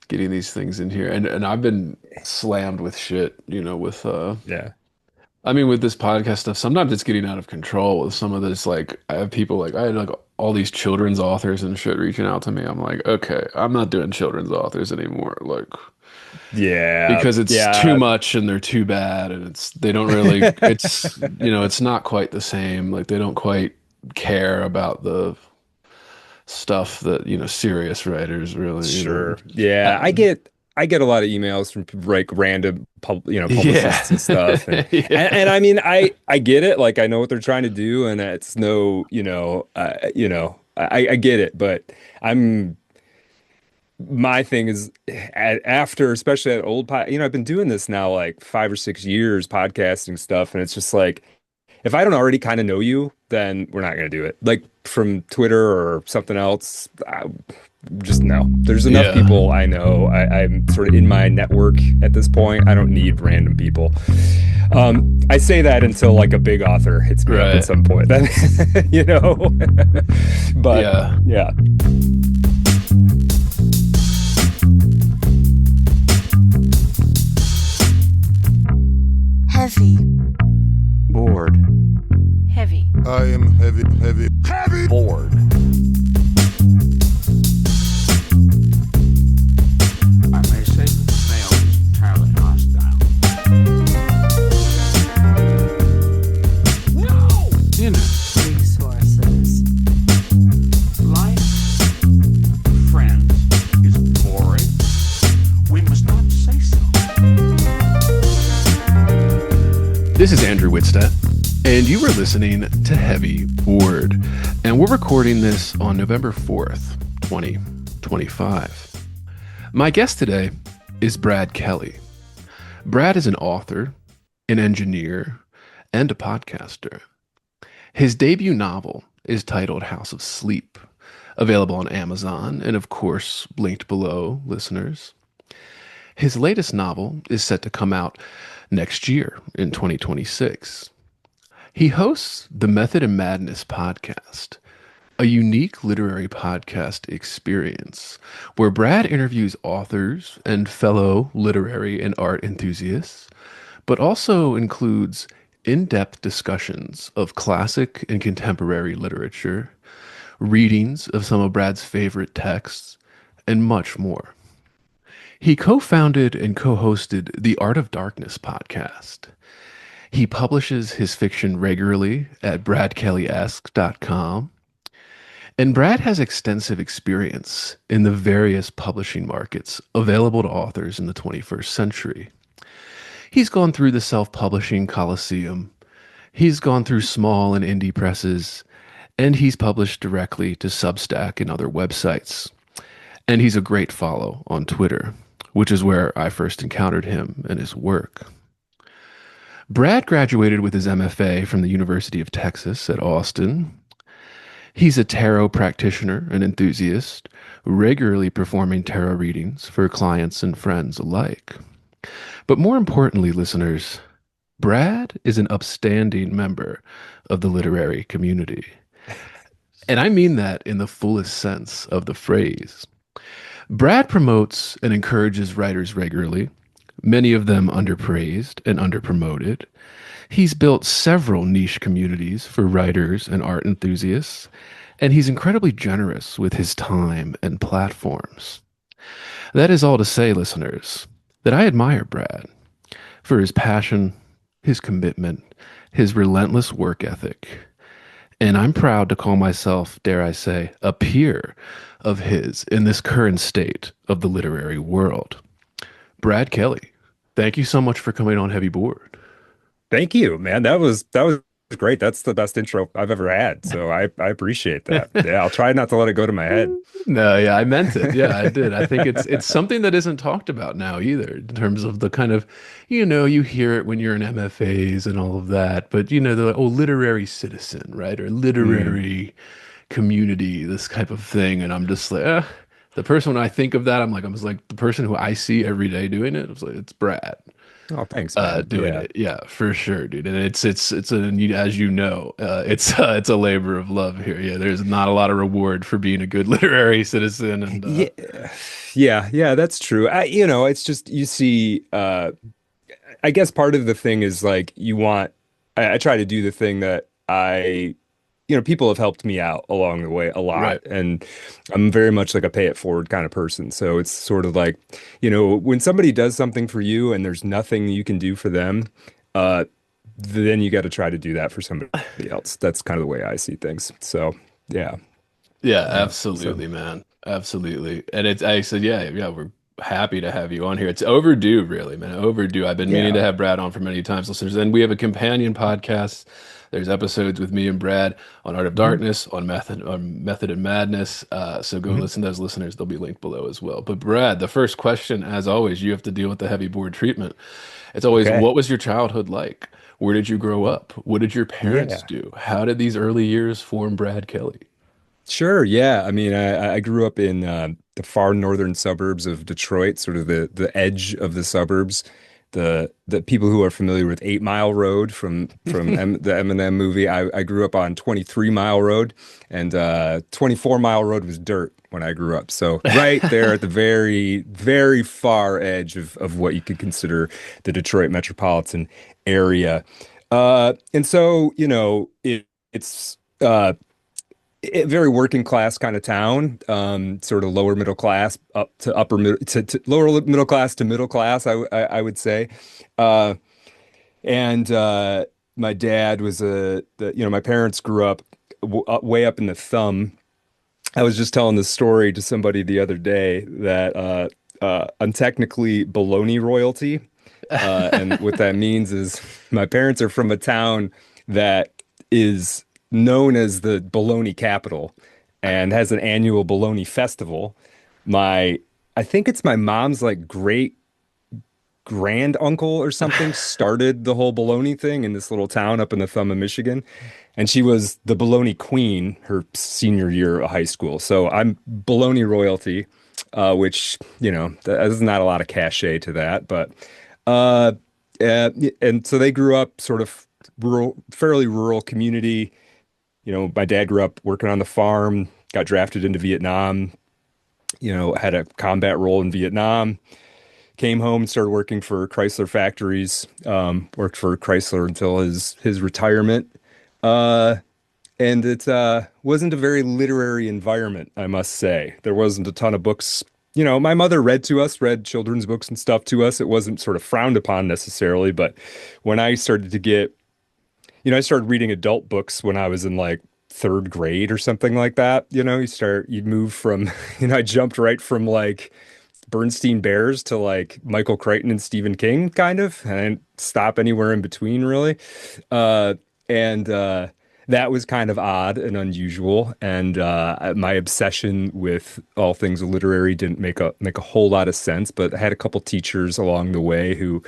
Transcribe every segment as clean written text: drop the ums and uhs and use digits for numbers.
getting these things in here. And I've been slammed with shit, with Yeah. I mean with this podcast stuff, sometimes it's getting out of control with some of this like I have people like I had like all these children's authors and shit reaching out to me. I'm like, okay, I'm not doing children's authors anymore. Like Yeah. because it's too Yeah. much and they're too bad and they don't really it's not quite the same. Like they don't quite care about the stuff that, serious writers really. Sure. Yeah. Uh, I get a lot of emails from like random yeah. publicists and stuff. And Yeah. I mean, I get it. Like I know what they're trying to do and it's no, I get it, but I'm my thing is after, especially at I've been doing this now like 5 or 6 years, podcasting stuff, and it's just like if I don't already kind of know you, then we're not gonna do it. Like from Twitter or something else, just no. There's enough Yeah. people I know. I'm sort of in my network at this point. I don't need random people. I say that until like a big author hits me up at Right. some point. Then, you know. But Yeah. yeah. Heavy, Bored. heavy, I am heavy, heavy, heavy. Bored. I may say the male is entirely hostile. No! resources, Life, friends, is boring. We must not say so. This is Andrew Wittsadt, and you are listening to Heavy Bored, and we're recording this on November 4th, 2025. My guest today is Brad Kelly. Brad is an author, an engineer, and a podcaster. His debut novel is titled House of Sleep, available on Amazon, and of course, linked below, listeners. His latest novel is set to come out next year in 2026. He hosts the Method and Madness podcast, a unique literary podcast experience where Brad interviews authors and fellow literary and art enthusiasts, but also includes in-depth discussions of classic and contemporary literature, readings of some of Brad's favorite texts, and much more. He co-founded and co-hosted the Art of Darkness podcast. He publishes his fiction regularly at bradkellyesque.com. And Brad has extensive experience in the various publishing markets available to authors in the 21st century. He's gone through the self-publishing coliseum. He's gone through small and indie presses, and he's published directly to Substack and other websites. And he's a great follow on Twitter, which is where I first encountered him and his work. Brad graduated with his MFA from the University of Texas at Austin. He's a tarot practitioner and enthusiast, regularly performing tarot readings for clients and friends alike. But more importantly, listeners, Brad is an upstanding member of the literary community. And I mean that in the fullest sense of the phrase. Brad promotes and encourages writers regularly, many of them underpraised and underpromoted. He's built several niche communities for writers and art enthusiasts, and he's incredibly generous with his time and platforms. That is all to say, listeners, that I admire Brad for his passion, his commitment, his relentless work ethic, and I'm proud to call myself, dare I say, a peer of his in this current state of the literary world. Brad Kelly, thank you so much for coming on Heavy Board. Thank you, man. That was great. That's the best intro I've ever had. So I appreciate that. Yeah, I'll try not to let it go to my head. No, yeah, I meant it. Yeah, I did. I think it's something that isn't talked about now either, in terms of the kind of, you hear it when you're in MFAs and all of that, but the literary citizen, right? Or Mm. literary community, this type of thing. And I'm just like, the person when I think of that, I'm like the person who I see every day doing it, I was like, it's Brad. Oh, thanks, man. doing Yeah. it. Yeah, for sure, dude. And it's as you know, it's a labor of love here. Yeah, there's not a lot of reward for being a good literary citizen, and Yeah. Yeah, that's true. It's just you see I guess part of the thing is like I try to do the thing that people have helped me out along the way a lot. right. And I'm very much like a pay it forward kind of person. So it's sort of like, when somebody does something for you and there's nothing you can do for them, uh, then you got to try to do that for somebody else. That's kind of the way I see things. So yeah, Yeah, yeah. So absolutely, man. Absolutely. And I said, yeah, we're happy to have you on here. It's overdue, really, man. Overdue. I've been meaning to yeah. have Brad on for many times, listeners. And we have a companion podcast. There's episodes with me and Brad on Art of Hmm. Darkness, on Method and Madness. So go Hmm. listen to those listeners. They'll be linked below as well. But Brad, the first question, as always, you have to deal with the heavy board treatment. It's always, Okay. what was your childhood like? Where did you grow up? What did your parents Yeah. do? How did these early years form Brad Kelly? Sure. Yeah. I mean, I grew up in the far northern suburbs of Detroit, sort of the edge of the suburbs. The people who are familiar with 8 Mile Road the Eminem movie, I grew up on 23 Mile Road, and 24 Mile Road was dirt when I grew up. So right there at the very, very far edge of what you could consider the Detroit metropolitan area. And so, it's very working class kind of town, sort of lower middle class up to upper middle to lower middle class to middle class, I would say. Uh, and My dad was my parents grew up way up in the thumb. I was just telling this story to somebody the other day that I'm technically baloney royalty. And what that means is my parents are from a town that is known as the bologna capital and has an annual bologna festival. My, I think it's my mom's like great grand uncle or something started the whole bologna thing in this little town up in the thumb of Michigan. And she was the bologna queen her senior year of high school. So I'm bologna royalty, which, there's not a lot of cachet to that, but uh, and so they grew up sort of fairly rural community. My dad grew up working on the farm, got drafted into Vietnam, had a combat role in Vietnam, came home and started working for Chrysler factories, worked for Chrysler until his retirement. Uh, and it wasn't a very literary environment, I must say. There wasn't a ton of books. My mother read children's books and stuff to us. It wasn't sort of frowned upon necessarily, but when I started to get, I started reading adult books when I was in like third grade or something like that. You move from, I jumped right from like Bernstein Bears to like Michael Crichton and Stephen King, kind of, and I didn't stop anywhere in between, really. And That was kind of odd and unusual. And My obsession with all things literary didn't make a whole lot of sense. But I had a couple teachers along the way who,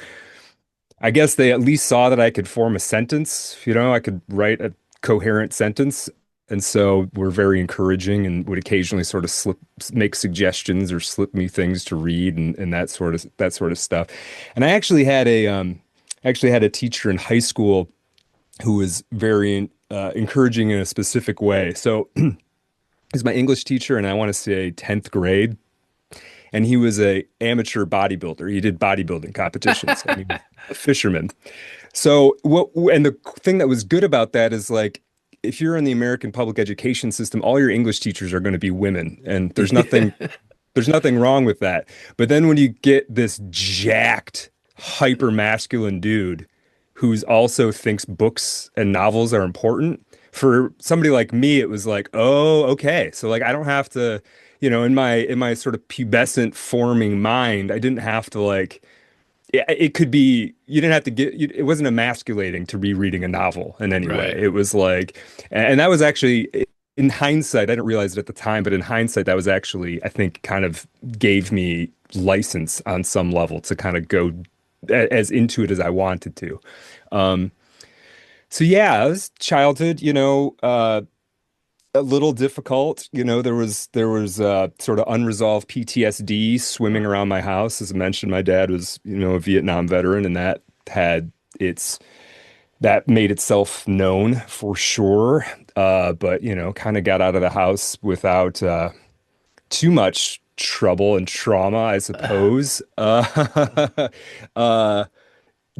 I guess, they at least saw that I could form a sentence. I could write a coherent sentence. And so were very encouraging and would occasionally sort of make suggestions or slip me things to read and that sort of stuff. And I actually had a teacher in high school who was very encouraging in a specific way. So he's my English teacher, and I want to say 10th grade. And he was a amateur bodybuilder. He did bodybuilding competitions. And he was a fisherman. And the thing that was good about that is like, if you're in the American public education system, all your English teachers are going to be women, and there's nothing wrong with that. But then when you get this jacked, hyper masculine dude who's also thinks books and novels are important, for somebody like me, it was like, oh, okay. So like I don't have to, in my sort of pubescent forming mind, I didn't have to like yeah, it could be you didn't have to it wasn't emasculating to be reading a novel in any way. Right. It was like, and that was actually in hindsight, I didn't realize it at the time, but in hindsight, that was actually, I think, kind of gave me license on some level to kind of go as into it as I wanted to. Um, so yeah, it was childhood, a little difficult. There was sort of unresolved PTSD swimming around my house. As I mentioned, my dad was, a Vietnam veteran, and had its that made itself known for sure. But kind of got out of the house without too much trouble and trauma, I suppose. Uh,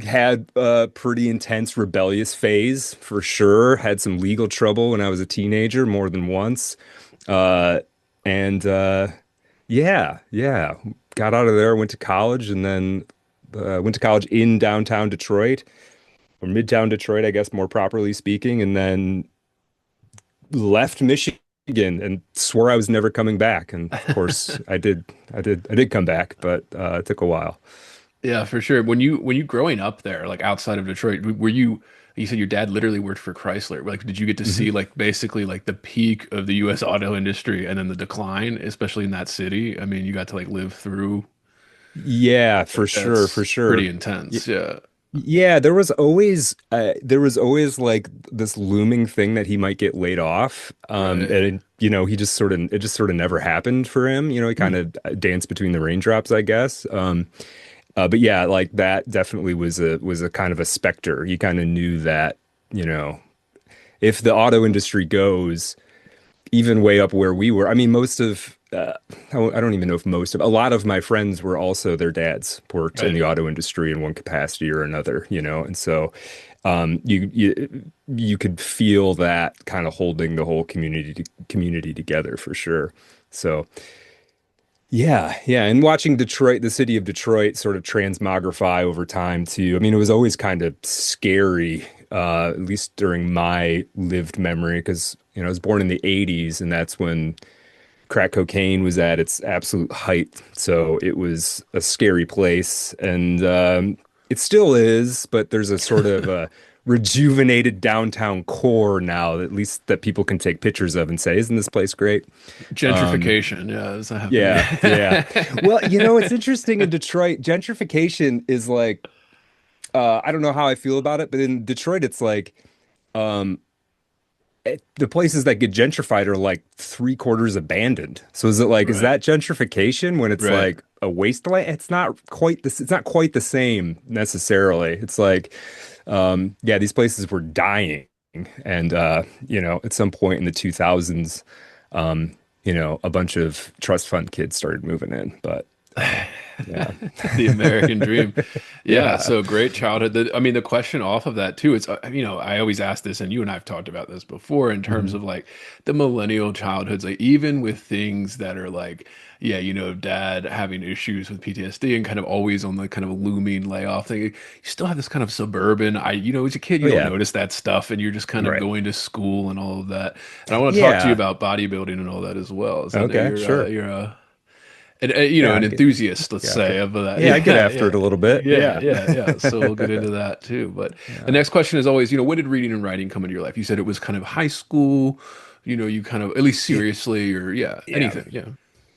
had a pretty intense rebellious phase for sure. Had some legal trouble when I was a teenager more than once. Uh, and yeah, yeah. Got out of there, went to college, and then went to college in downtown Detroit, or Midtown Detroit, I guess more properly speaking, and then left Michigan and swore I was never coming back. And of course, I did come back, but it took a while. Yeah, for sure. When you growing up there, like outside of Detroit, were you said your dad literally worked for Chrysler. Like, did you get to see like basically like the peak of the U.S. auto industry and then the decline, especially in that city? I mean, you got to like live through. Yeah, for sure, for That's pretty sure. Y- intense. Yeah. Yeah, there was always like this looming thing that he might get laid off. Right. And it just sort of never happened for him. He kind Hmm. of danced between the raindrops, I guess. But yeah, like that definitely was a kind of a specter. You kind of knew that, you know, if the auto industry goes even way up where we were. I mean, I don't even know if most of, a lot of my friends were also their dads worked in Right. the auto industry in one capacity or another, and so you could feel that kind of holding the whole community together for sure. So yeah, yeah, and watching Detroit, the city of Detroit, sort of transmogrify over time too. I mean, it was always kind of scary, at least during my lived memory, because I was born in the '80s, and that's when crack cocaine was at its absolute height. So it was a scary place, and it still is. But there's a sort of a rejuvenated downtown core now, at least that people can take pictures of and say, "Isn't this place great?" Um, Gentrification. Yeah, is that happening? yeah, yeah. Well, it's interesting in Detroit, gentrification is like, I don't know how I feel about it, but in Detroit, it's like, um, the places that get gentrified are like three-quarters abandoned. So is Right. that gentrification when it's Right. like a wasteland? It's not quite the same necessarily. It's like, yeah, these places were dying. And, at some point in the 2000s, a bunch of trust fund kids started moving in. But, yeah, The American dream. Yeah, yeah. so great childhood. I mean, the question off of that too, I always ask this, and you and I have talked about this before in terms Mhm. of like the millennial childhoods, like even with things that are like, yeah, dad having issues with PTSD and kind of always on the kind of looming layoff thing, you still have this kind of suburban, as a kid, Oh, you don't yeah. notice that stuff and you're just kind of Right. going to school and all of that. And I want to talk to you Yeah. about bodybuilding and all that as well. So I know Okay. Sure. Yeah. an enthusiast, let's Get after say, it. of that. Yeah. I get Yeah, after yeah, it a little bit. yeah, Yeah. yeah, yeah. So we'll get into that too. But the Yeah. next question is always, when did reading and writing come into your life? You said it was kind of high school, you kind of, at least It, seriously, or yeah, yeah. anything. Yeah.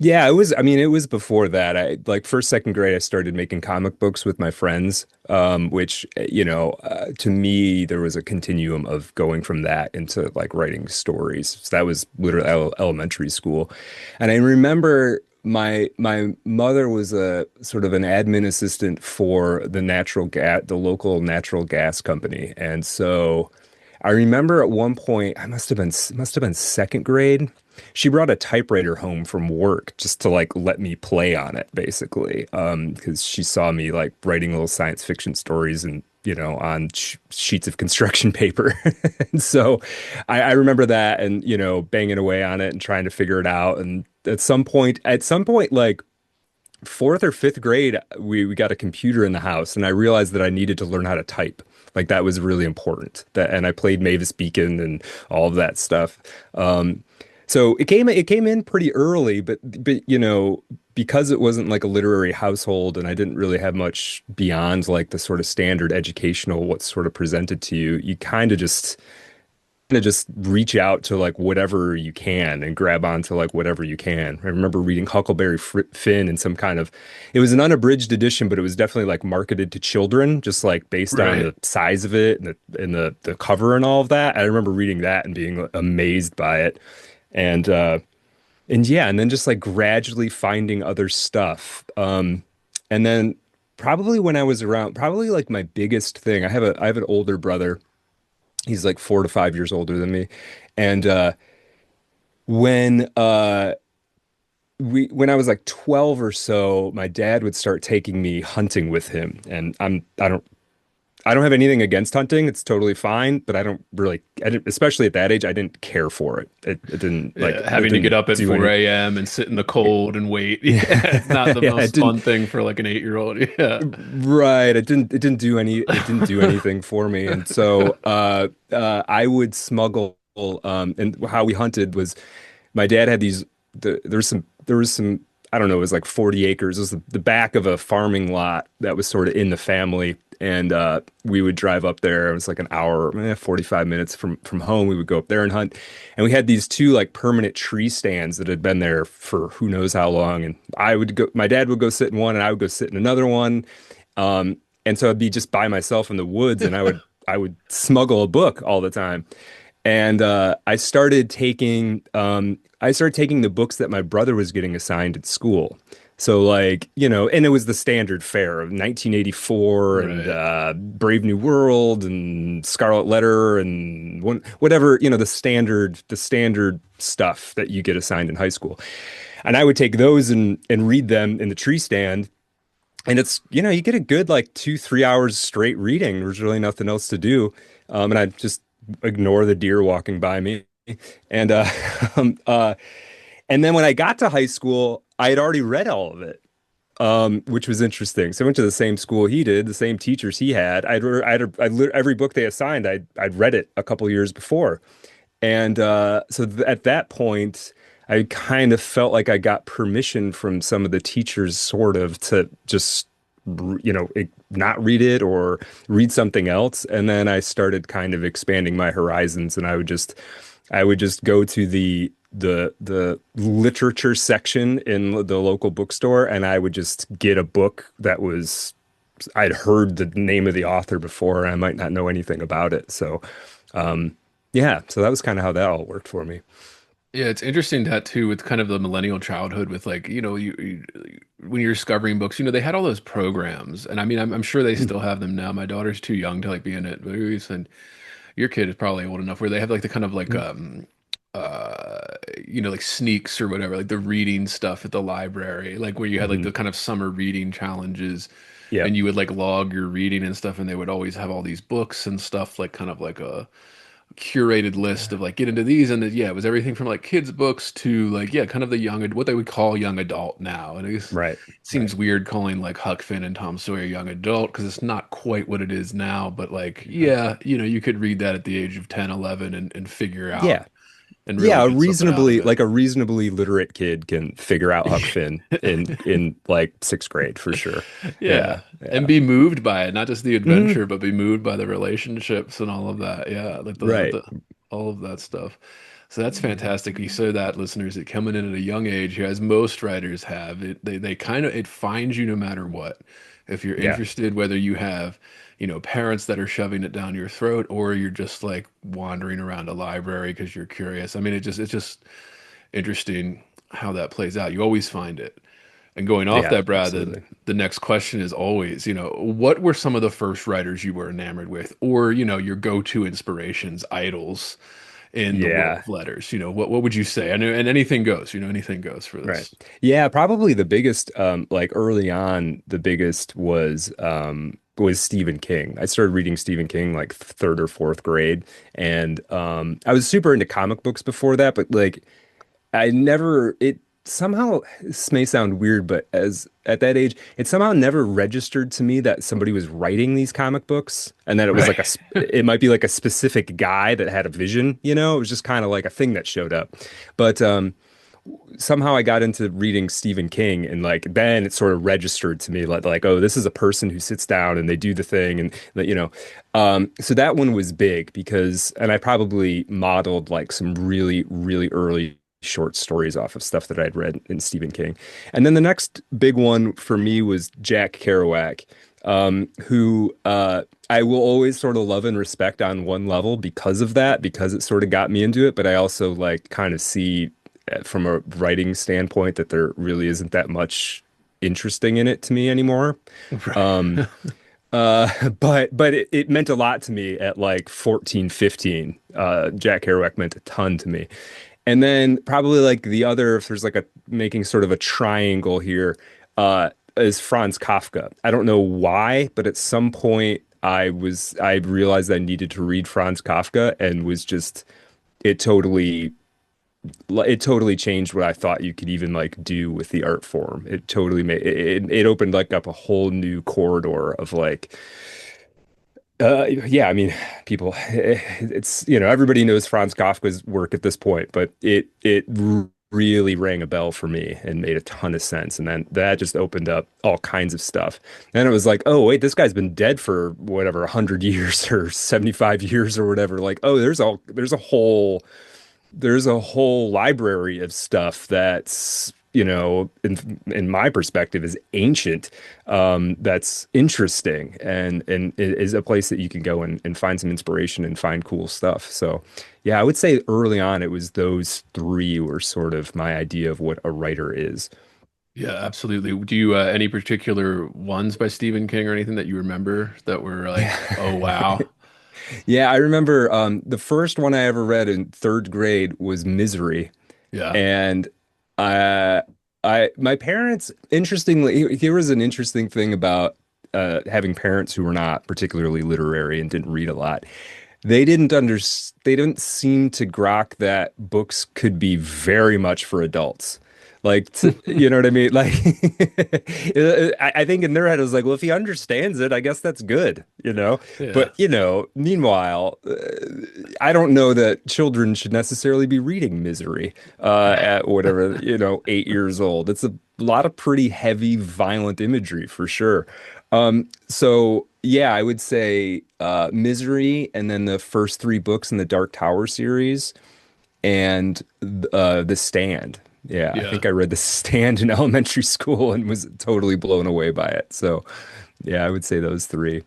Yeah, I mean, it was before that. I like first, second grade, I started making comic books with my friends, which, to me, there was a continuum of going from that into like writing stories. So that was literally elementary school. And I remember my mother was a sort of an admin assistant for the local natural gas company. And so I remember at one point, I must have been second grade. She brought a typewriter home from work just to like let me play on it, basically, because she saw me like writing little science fiction stories and on sheets of construction paper. And so I remember that and banging away on it and trying to figure it out. And at some point, like fourth or fifth grade, we got a computer in the house, and I realized that I needed to learn how to type. Like that was really important. And I played Mavis Beacon and all of that stuff. So it came in pretty early, but because it wasn't like a literary household, and I didn't really have much beyond like the sort of standard educational what's sort of presented to you, you kind of just reach out to like whatever you can and grab onto like whatever you can. I remember reading Huckleberry Finn in some kind of, it was an unabridged edition, but it was definitely like marketed to children, just like based on Right. the size of it and the cover and all of that. I remember reading that and being amazed by it. And yeah, and then just like gradually finding other stuff. And then probably when I was around, probably like my biggest thing, I have an older brother. He's like 4 to 5 years older than me. And when when I was like 12 or so, my dad would start taking me hunting with him. And I don't have anything against hunting. It's totally fine, but especially at that age, I didn't care for it. It didn't like Yeah, it having to get didn't up at do any. 4 a.m. and sit in the cold and wait. Yeah, it's not the Yeah, it most didn't. fun thing for like an 8-year-old. Yeah. Right. It didn't do anything for me. And so I would smuggle and how we hunted was my dad had there was some I don't know, it was like 40 acres. It was the back of a farming lot that was sort of in the family. And we would drive up there. It was like an hour, 45 minutes from home. We would go up there and hunt. And we had these two like permanent tree stands that had been there for who knows how long. And my dad would go sit in one and I would go sit in another one. And so I'd be just by myself in the woods and I would smuggle a book all the time. And I started taking the books that my brother was getting assigned at school. So like, and it was the standard fare of 1984 and Right. Brave New World and Scarlet Letter and whatever, the standard stuff that you get assigned in high school. And I would take those and read them in the tree stand. And it's, you get a good like 2, 3 hours straight reading. There's really nothing else to do. And I just ignore the deer walking by me. And um, uh, and then when I got to high school, I had already read all of it, which was interesting. So I went to the same school he did, the same teachers he had. Every book they assigned, I'd read it a couple years before. And at that point, I kind of felt like I got permission from some of the teachers, sort of, to just, not read it or read something else. And then I started kind of expanding my horizons, and I would just go to the literature section in the local bookstore, and I would just get a book that was I'd heard the name of the author before, and I might not know anything about it. So, yeah, so that was kind of how that all worked for me. Yeah, it's interesting that too with kind of the millennial childhood with like, when you're discovering books, they had all those programs. And I mean, I'm sure they still have them now. My daughter's too young to like be in it. But and your kid is probably old enough where they have like the kind of like like sneaks or whatever, like the reading stuff at the library, like where you had like Hmm. the kind of summer reading challenges Yeah. and you would like log your reading and stuff, and they would always have all these books and stuff, like kind of like a curated list of like get into these, and yeah, it was everything from like kids books to like yeah, kind of the what they would call young adult now. And it Right. Right. seems weird calling like Huck Finn and Tom Sawyer young adult because it's not quite what it is now, but like Right. yeah, you could read that at the age of 10, 11 and figure out Yeah. and really Yeah, get something out of it. a reasonably literate kid can figure out Huck Finn in like sixth grade for sure. Yeah. Yeah. And Yeah. be moved by it, not just the Hmm. adventure, but be moved by the relationships and all of that. Yeah, like Right. all of that stuff. So that's fantastic. You say that, listeners, it coming in at a young age, as most writers have, they kind of it finds you no matter what. If you're Yeah. interested, whether you have, parents that are shoving it down your throat, or you're just like wandering around a library because you're curious. I mean, it's just interesting how that plays out. You always find it. And going off Yeah, that, Brad, then absolutely. the next question is always, what were some of the first writers you were enamored with, or, your go-to inspirations, idols in the world Yeah. of letters? What would you say? I know, and anything goes, anything goes for Right. this. Yeah, probably the biggest like early on, the biggest was Stephen King. I started reading Stephen King like third or fourth grade. And I was super into comic books before that, but like I never it somehow this may sound weird, but as at that age, it somehow never registered to me that somebody was writing these comic books and that it was Right. like it might be like a specific guy that had a vision, It was just kind of like a thing that showed up. But somehow I got into reading Stephen King, and like then it sort of registered to me like oh, this is a person who sits down and they do the thing, and so that one was big because, and I probably modeled like some really really early short stories off of stuff that I'd read in Stephen King. And then the next big one for me was Jack Kerouac. who I will always sort of love and respect on one level because of that, because it sort of got me into it. But I also like kind of see from a writing standpoint that there really isn't that much interesting in it to me anymore. Um, Right. but it meant a lot to me at like 14, 15. Jack Kerouac meant a ton to me. And then probably like the other, if there's like a making sort of a triangle here, is Franz Kafka. I don't know why, but at some point I realized I needed to read Franz Kafka and was just it totally it totally changed what I thought you could even like do with the art form. It totally made it opened like up a whole new corridor of like yeah, I mean, people, it's, everybody knows Franz Kafka's work at this point, but really rang a bell for me and made a ton of sense. And then that just opened up all kinds of stuff. And it was like, oh, wait, this guy's been dead for whatever, 100 years or 75 years or whatever. Like, oh, there's a whole library of stuff that's, in my perspective, is ancient, that's interesting and is a place that you can go and find some inspiration and find cool stuff. So, yeah, I would say early on it was those three were sort of my idea of what a writer is. Yeah, absolutely. Do you any particular ones by Stephen King or anything that you remember that were like, oh wow? Yeah, I remember the first one I ever read in third grade was Misery. Yeah. And I, my parents, interestingly, here was an interesting thing about having parents who were not particularly literary and didn't read a lot. They didn't seem to grok that books could be very much for adults. Like, you know what I mean? Like, I think in their head it was like, well, if he understands it, I guess that's good, you know? Yeah. But, meanwhile, I don't know that children should necessarily be reading Misery at whatever, 8 years old. It's a lot of pretty heavy, violent imagery for sure. So yeah, I would say Misery and then the first three books in the Dark Tower series and The Stand. Yeah, I Yeah. think I read The Stand in elementary school and was totally blown away by it. So yeah, I would say those three.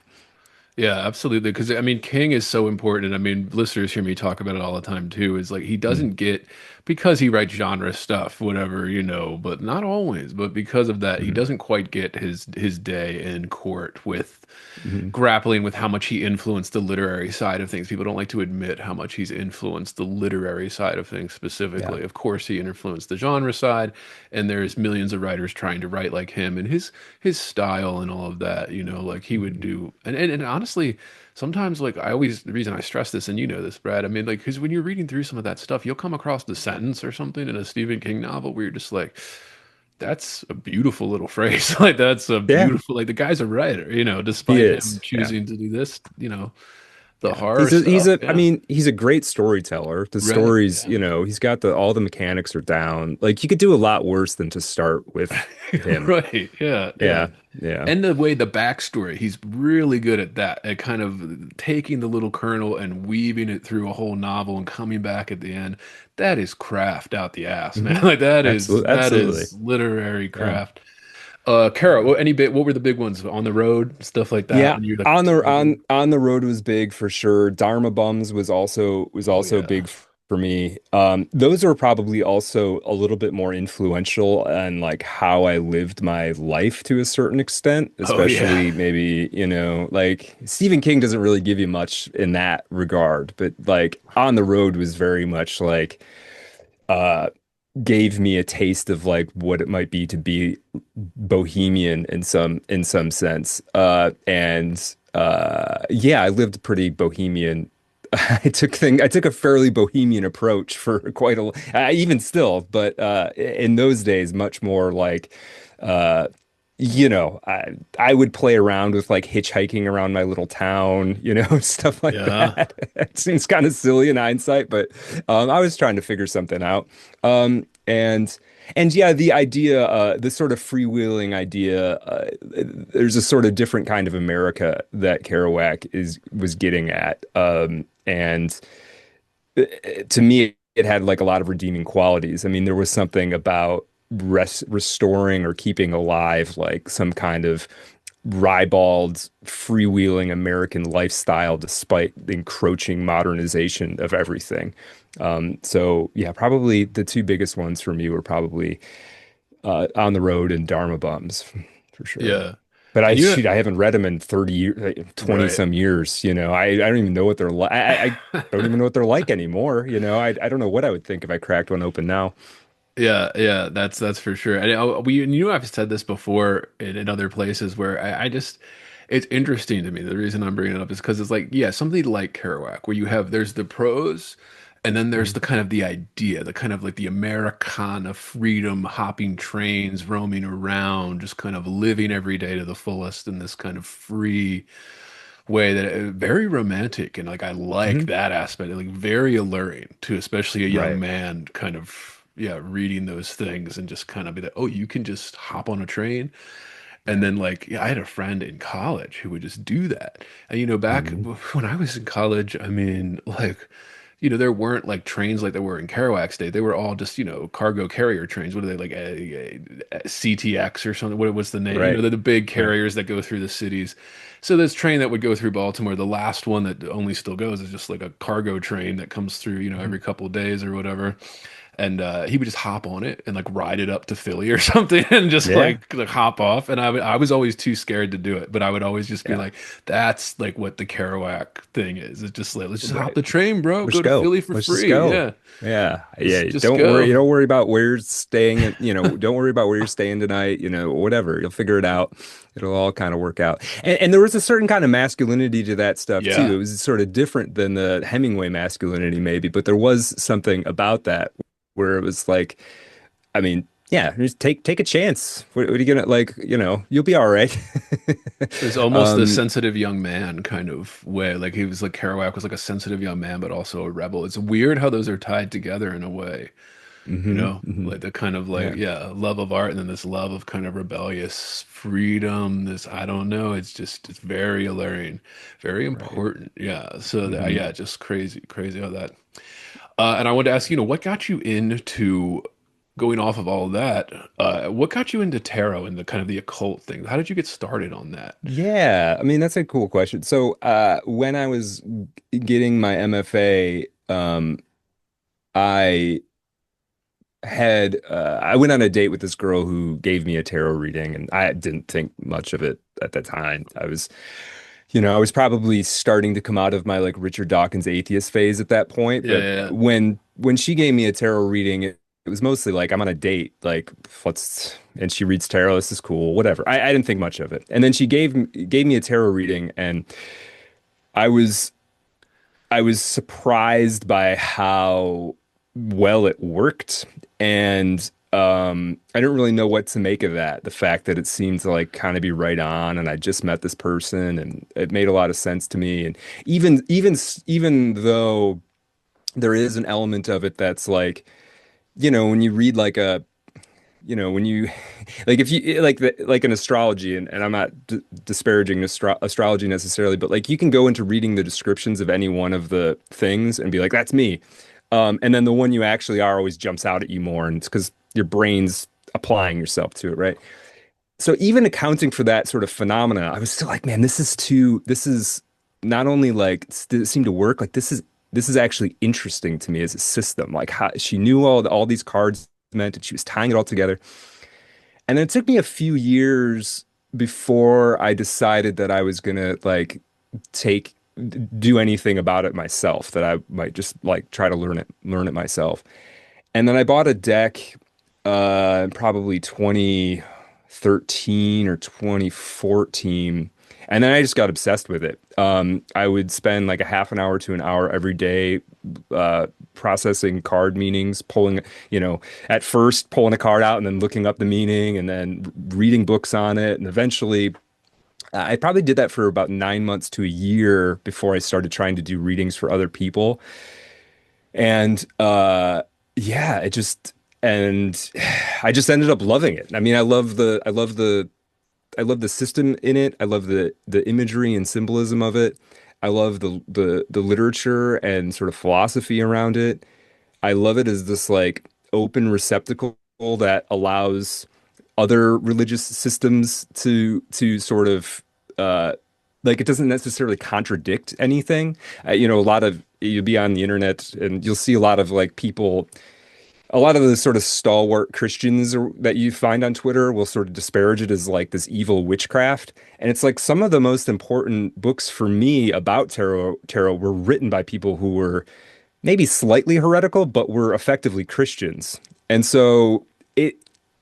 Yeah, absolutely. Because I mean, King is so important. And I mean, listeners hear me talk about it all the time too. Is like he Mm, doesn't get because he writes genre stuff, whatever, but not always. But because of that, he mm, doesn't quite get his day in court with mm. grappling with how much he influenced the literary side of things. People don't like to admit how much he's influenced the literary side of things Yeah. specifically. Of course, he influenced the genre side, and there's millions of writers trying to write like him and his style and all of that, like he would Mm, do. And honestly, sometimes like the reason I stress this, and you know this, Brad, I mean, like, because when you're reading through some of that stuff, you'll come across the sentence or something in a Stephen King novel where you're just like, that's a beautiful little phrase. Like that's a yeah, beautiful, like the guy's a writer, he despite him is. Yeah. choosing to do this, the Yeah. horror stuff. I Yeah. mean, he's a great storyteller. The Right. stories, Yeah. he's got all the mechanics are down. Like you could do a lot worse than to start with him. Right. Yeah. Yeah. Yeah. Yeah. And the way the backstory, he's really good at that, at kind of taking the little kernel and weaving it through a whole novel and coming back at the end. That is craft out the ass, man. Hmm. Like Absolutely. that Absolutely. is literary Yeah. craft. Kara, what were the big ones on the road, stuff like that Yeah, when you're like a teenager? on the road was big for sure. Dharma Bums was Oh also yeah. big for me. Those are probably also a little bit more influential on like how I lived my life to a certain extent, Oh yeah. especially maybe, like Stephen King doesn't really give you much in that regard, but like On the Road was very much like uh gave me a taste of like what it might be to be bohemian in some sense. And yeah, I lived pretty bohemian. I took a fairly bohemian approach for quite a even still, but in those days much more like uh I would play around with like hitchhiking around my little town, stuff like Yeah. that. It seems kind of silly in hindsight, but I was trying to figure something out. And yeah, the idea, the sort of freewheeling idea, there's a sort of different kind of America that Kerouac is was getting at, and to me, it had like a lot of redeeming qualities. I mean, there was something about restoring or keeping alive like some kind of ribald, freewheeling American lifestyle despite the encroaching modernization of everything. So yeah, probably the two biggest ones for me were probably On the Road and Dharma Bums for sure. Yeah. But And you I haven't read them in 30 years, like, 20 right. some years, I don't even know what they're like. I don't even know what they're like anymore, I don't know what I would think if I cracked one open now. Yeah, yeah, that's for sure. And I've said this before in other places where I just it's interesting to me. The reason I'm bringing it up is because it's like, yeah, something like Kerouac, where there's the prose, and then there's Mhm. the kind of the idea, the kind of like the Americana freedom, hopping trains, roaming around, just kind of living every day to the fullest in this kind of free way that very romantic, and like I like Mhm. that aspect, like very alluring to especially a young Right. man kind of yeah reading those things and just kind of be like, oh, you can just hop on a train. And Right. then like yeah, I had a friend in college who would just do that. And back Mhm. when I was in college, I mean, like there weren't like trains like there were in Kerouac's day. They were all just, cargo carrier trains. What are they like, CTX or something? What was the name? Right. The big Right. carriers that go through the cities. So this train that would go through Baltimore, the last one that only still goes is just like a cargo train that comes through, Mhm. every couple of days or whatever. And he would just hop on it and like ride it up to Philly or something and just Yeah. like hop off. And I was always too scared to do it, but I would always just be Yeah. like, that's like what the Kerouac thing is. It's just like, let's just hop Right. the train, bro. Let's Go to go. Philly for Let's just free. go. Yeah. Yeah. Just Yeah. just go. Don't worry about where you're staying don't worry about where you're staying tonight, whatever. You'll figure it out. It'll all kind of work out. And there was a certain kind of masculinity to that stuff too. Yeah. It was sort of different than the Hemingway masculinity maybe, but there was something about that where it was like, I mean, yeah, just take a chance. What are you gonna like, you'll be all right. It was almost the Um, sensitive young man kind of way. Like he was like Kerouac was like a sensitive young man, but also a rebel. It's weird how those are tied together in a way. mhm. Like the kind of like, Yeah. yeah, love of art and then this love of kind of rebellious freedom. This, I don't know, it's very alluring, very Right. important. Yeah. So that, Hmm. yeah, just crazy, crazy how that. And I wanted to ask, what got you into going off of all of that? What got you into tarot and the kind of the occult thing? How did you get started on that? Yeah, I mean that's a cool question. So, when I was getting my MFA, I I went on a date with this girl who gave me a tarot reading, and I didn't think much of it at the time. I was probably starting to come out of my like Richard Dawkins atheist phase at that point. Yeah, But yeah, when she gave me a tarot reading, it was mostly like I'm on a date, like and she reads tarot. This is cool, whatever. I didn't think much of it. And then she gave me a tarot reading, and I was I was surprised by how well it worked. And I didn't really know what to make of that. The fact that it seemed to like kind of be right on, and I just met this person, and it made a lot of sense to me. And even though there is an element of it that's like, when you read like when you like if you like an astrology, and I'm not disparaging astrology necessarily, but like you can go into reading the descriptions of any one of the things and be like, that's me. And then the one you actually are always jumps out at you more, and it's because your brain's applying yourself to it, right? So even accounting for that sort of phenomena, I was still like, man, this is not only like did it seem to work, like this is actually interesting to me as a system. Like how she knew all these cards meant, and she was tying it all together. And then it took me a few years before I decided that I was gonna like take do anything about it myself, that I might just like try to learn it myself. And then I bought a deck probably 2013 or 2014. And then I just got obsessed with it. I would spend like a half an hour to an hour every day processing card meanings, at first pulling a card out and then looking up the meaning and then reading books on it. And eventually, I probably did that for about 9 months to a year before I started trying to do readings for other people. And yeah, and I just ended up loving it. I mean, I love the system in it. I love the imagery and symbolism of it. I love the literature and sort of philosophy around it. I love it as this like open receptacle that allows other religious systems to sort of like it doesn't necessarily contradict anything. A lot of you'll be on the internet and you'll see a lot of like people, a lot of the sort of stalwart Christians that you find on Twitter will sort of disparage it as like this evil witchcraft. And it's like some of the most important books for me about tarot were written by people who were maybe slightly heretical, but were effectively Christians. And so it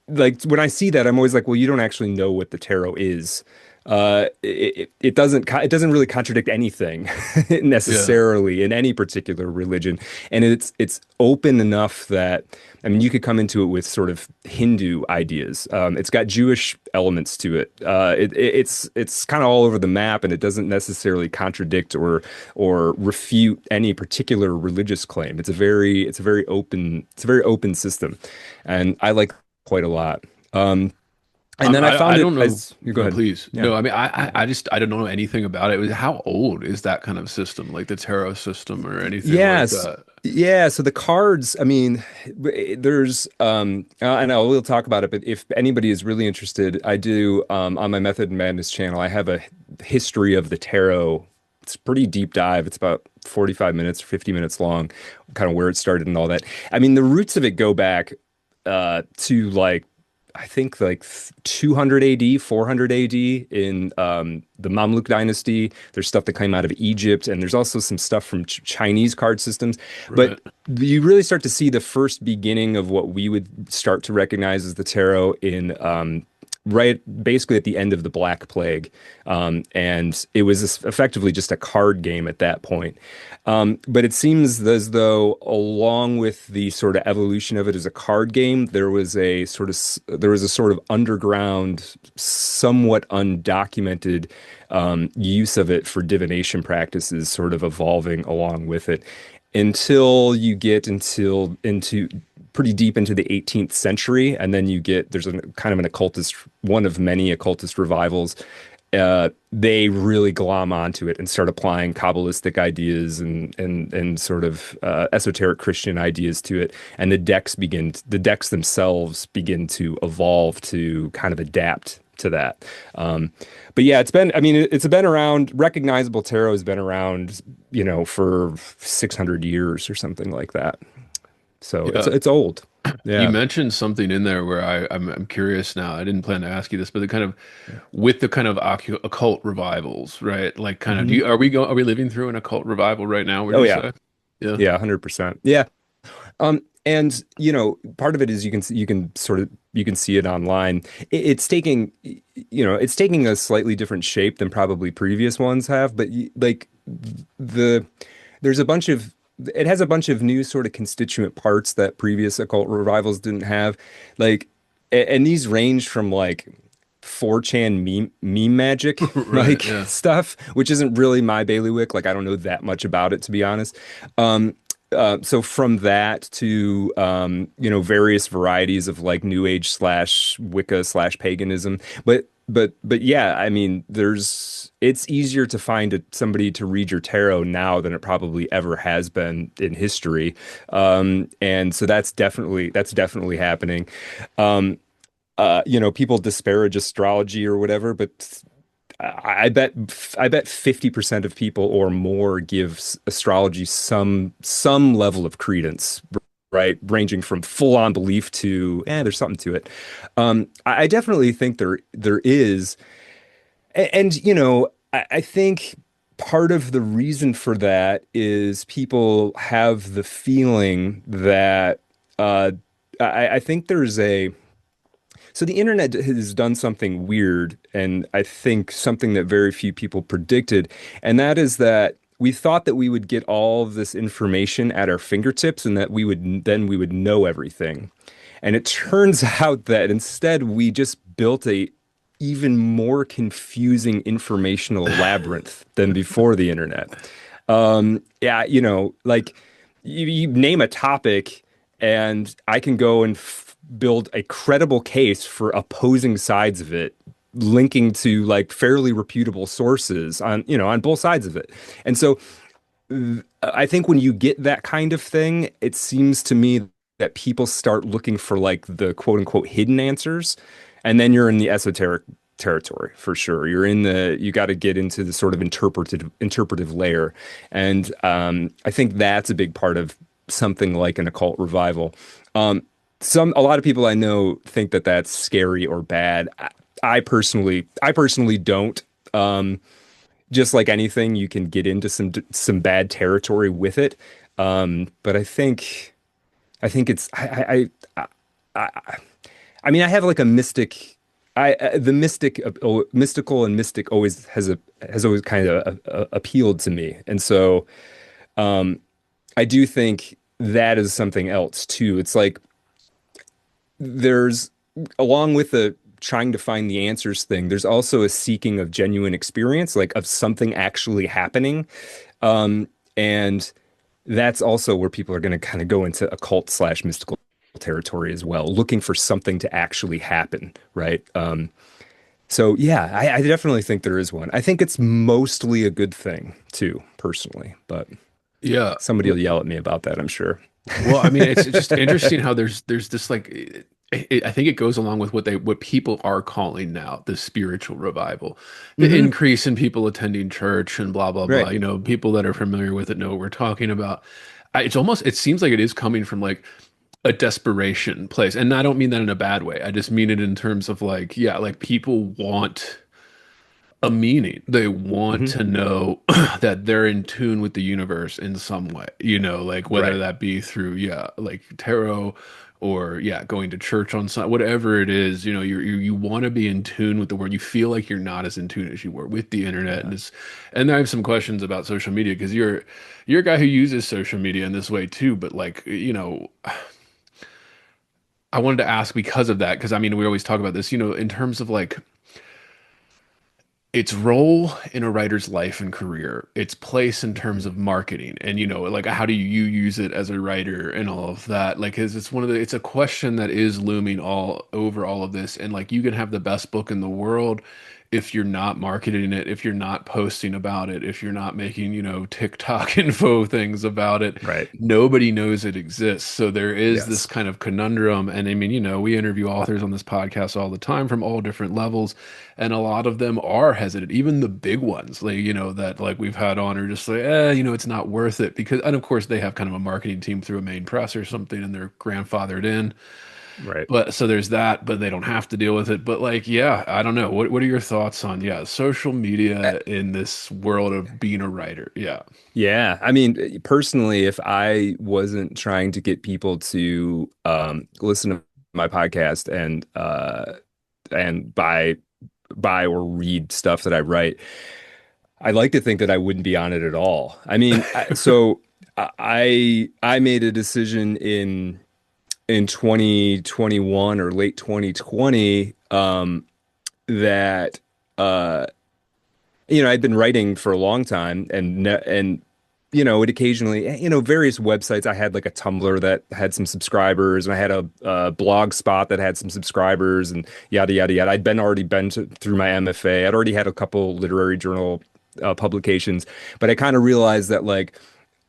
like when I see that, I'm always like, well, you don't actually know what the tarot is. It doesn't really contradict anything Yeah. necessarily in any particular religion, and it's open enough that I mean you could come into it with sort of Hindu ideas. It's got Jewish elements to it. It's kind of all over the map, and it doesn't necessarily contradict or refute any particular religious claim. It's a very open system, and I like quite a lot. And then I I found it don't know. as you go No, ahead. please. Yeah. No, I mean, I just I don't know anything about it. How old is that kind of system, like the tarot system or anything like Yes. that? Yeah, so the cards, I mean, there's and I will talk about it, but if anybody is really interested, I do on my Method and Madness channel, I have a history of the tarot. It's a pretty deep dive. It's about 45 minutes or 50 minutes long, kind of where it started and all that. I mean, the roots of it go back to like I think like 200 AD, 400 AD in the Mamluk dynasty. There's stuff that came out of Egypt, and there's also some stuff from Chinese card systems. But Right. you really start to see the first beginning of what we would start to recognize as the tarot in right basically at the end of the Black Plague. And it was effectively just a card game at that point. But it seems as though, along with the sort of evolution of it as a card game, there was a sort of underground, somewhat undocumented use of it for divination practices, sort of evolving along with it, until you get into pretty deep into the 18th century, and then there's a kind of an occultist, one of many occultist revivals. They really glom onto it and start applying Kabbalistic ideas and sort of esoteric Christian ideas to it, and the decks themselves begin to evolve to kind of adapt to that. But yeah, it's been around. Recognizable tarot has been around, for 600 years or something like that. So it's Yeah. it's old. You Yeah. mentioned something in there where I'm curious now. I didn't plan to ask you this, but the kind of with the kind of occult revivals, right? Like kind of Mhm. are we living through an occult revival right now, would Oh you yeah. say? Yeah. Yeah, 100%. Yeah. And part of it is you can see it online. It's taking a slightly different shape than probably previous ones have, but like the there's a bunch of it has a bunch of new sort of constituent parts that previous occult revivals didn't have. Like and these range from like 4chan meme magic Right, like yeah. stuff, which isn't really my bailiwick. Like I don't know that much about it, to be honest. So from that to various varieties of like New Age slash Wicca slash paganism, but yeah, I mean, it's easier to find somebody to read your tarot now than it probably ever has been in history, and so that's definitely happening. People disparage astrology or whatever, but I bet 50% of people or more give astrology some level of credence, right? Ranging from full on belief to there's something to it. I definitely think there is, and I think part of the reason for that is people have the feeling that I think there's a so the internet has done something weird, and I think something that very few people predicted, and that is that we thought that we would get all of this information at our fingertips and that we would know everything. And it turns out that instead we just built a even more confusing informational labyrinth than before the internet. Yeah, like you name a topic, and I can go and build a credible case for opposing sides of it, linking to like fairly reputable sources on both sides of it. And so I think when you get that kind of thing, it seems to me that people start looking for like the quote unquote hidden answers. And then you're in the esoteric territory for sure. You got to get into the sort of interpretive layer. And I think that's a big part of something like an occult revival. A lot of people I know think that that's scary or bad. I personally don't. Just like anything, you can get into some bad territory with it. But I think it's I I mean I have like a mystic. The mystical and mystic has always kind of appealed to me, and so I do think that is something else too. It's like there's along with the trying to find the answers thing, there's also a seeking of genuine experience, like of something actually happening. And that's also where people are going to kind of go into occult slash mystical territory as well, looking for something to actually happen, right? So yeah, I definitely think there is one. I think it's mostly a good thing too, personally, but Yeah. somebody will yell at me about that, I'm sure. Well, I mean, it's just interesting how there's this like I think it goes along with what people are calling now the spiritual revival, the Hmm. increase in people attending church and blah blah blah. Right. You know, people that are familiar with it know what we're talking about. It seems like it is coming from like a desperation place, and I don't mean that in a bad way. I just mean it in terms of like, yeah, like people want a meaning. They want Hmm. to know that they're in tune with the universe in some way, you know, like whether Right. that be through, yeah, like tarot or yeah, going to church on Sunday, whatever it is, you know, you want to be in tune with the world. You feel like you're not as in tune as you were with the internet. Yeah. And I have some questions about social media because you're a guy who uses social media in this way too, but like, you know, I wanted to ask because of that, because I mean, we always talk about this, you know, in terms of like its role in a writer's life and career, its place in terms of marketing, and you know, like how do you use it as a writer and all of that? Like, 'cause it's a question that is looming all over all of this, and like you can have the best book in the world if you're not marketing it, if you're not posting about it, if you're not making, you know, TikTok info things about it, Right. nobody knows it exists. So there is this Yes. kind of conundrum. And I mean, you know, we interview authors on this podcast all the time from all different levels, and a lot of them are hesitant. Even the big ones, like, you know, that like we've had on are just like, you know, it's not worth it because, and of course, they have kind of a marketing team through a main press or something, and they're grandfathered in. Right. But so there's that, but they don't have to deal with it. But like, yeah, I don't know. What are your thoughts on, yeah, social media in this world of being a writer? Yeah. Yeah, I mean, personally, if I wasn't trying to get people to listen to my podcast and buy or read stuff that I write, I like to think that I wouldn't be on it at all. I mean, I made a decision in 2021 or late 2020 that I'd been writing for a long time and it occasionally, various websites. I had like a Tumblr that had some subscribers, and I had a blog spot that had some subscribers, and yada yada yada. Already been through my MFA. I'd already had a couple literary journal publications, but I kind of realized that like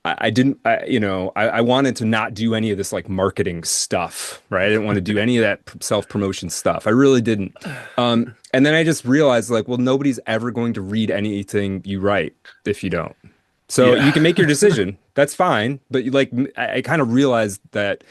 I didn't, I wanted to not do any of this like marketing stuff, right? I didn't want to do any of that self-promotion stuff. I really didn't. And then I just realized like, well, nobody's ever going to read anything you write if you don't. So you Yeah. can make your decision. That's fine. But like, I kind of realized that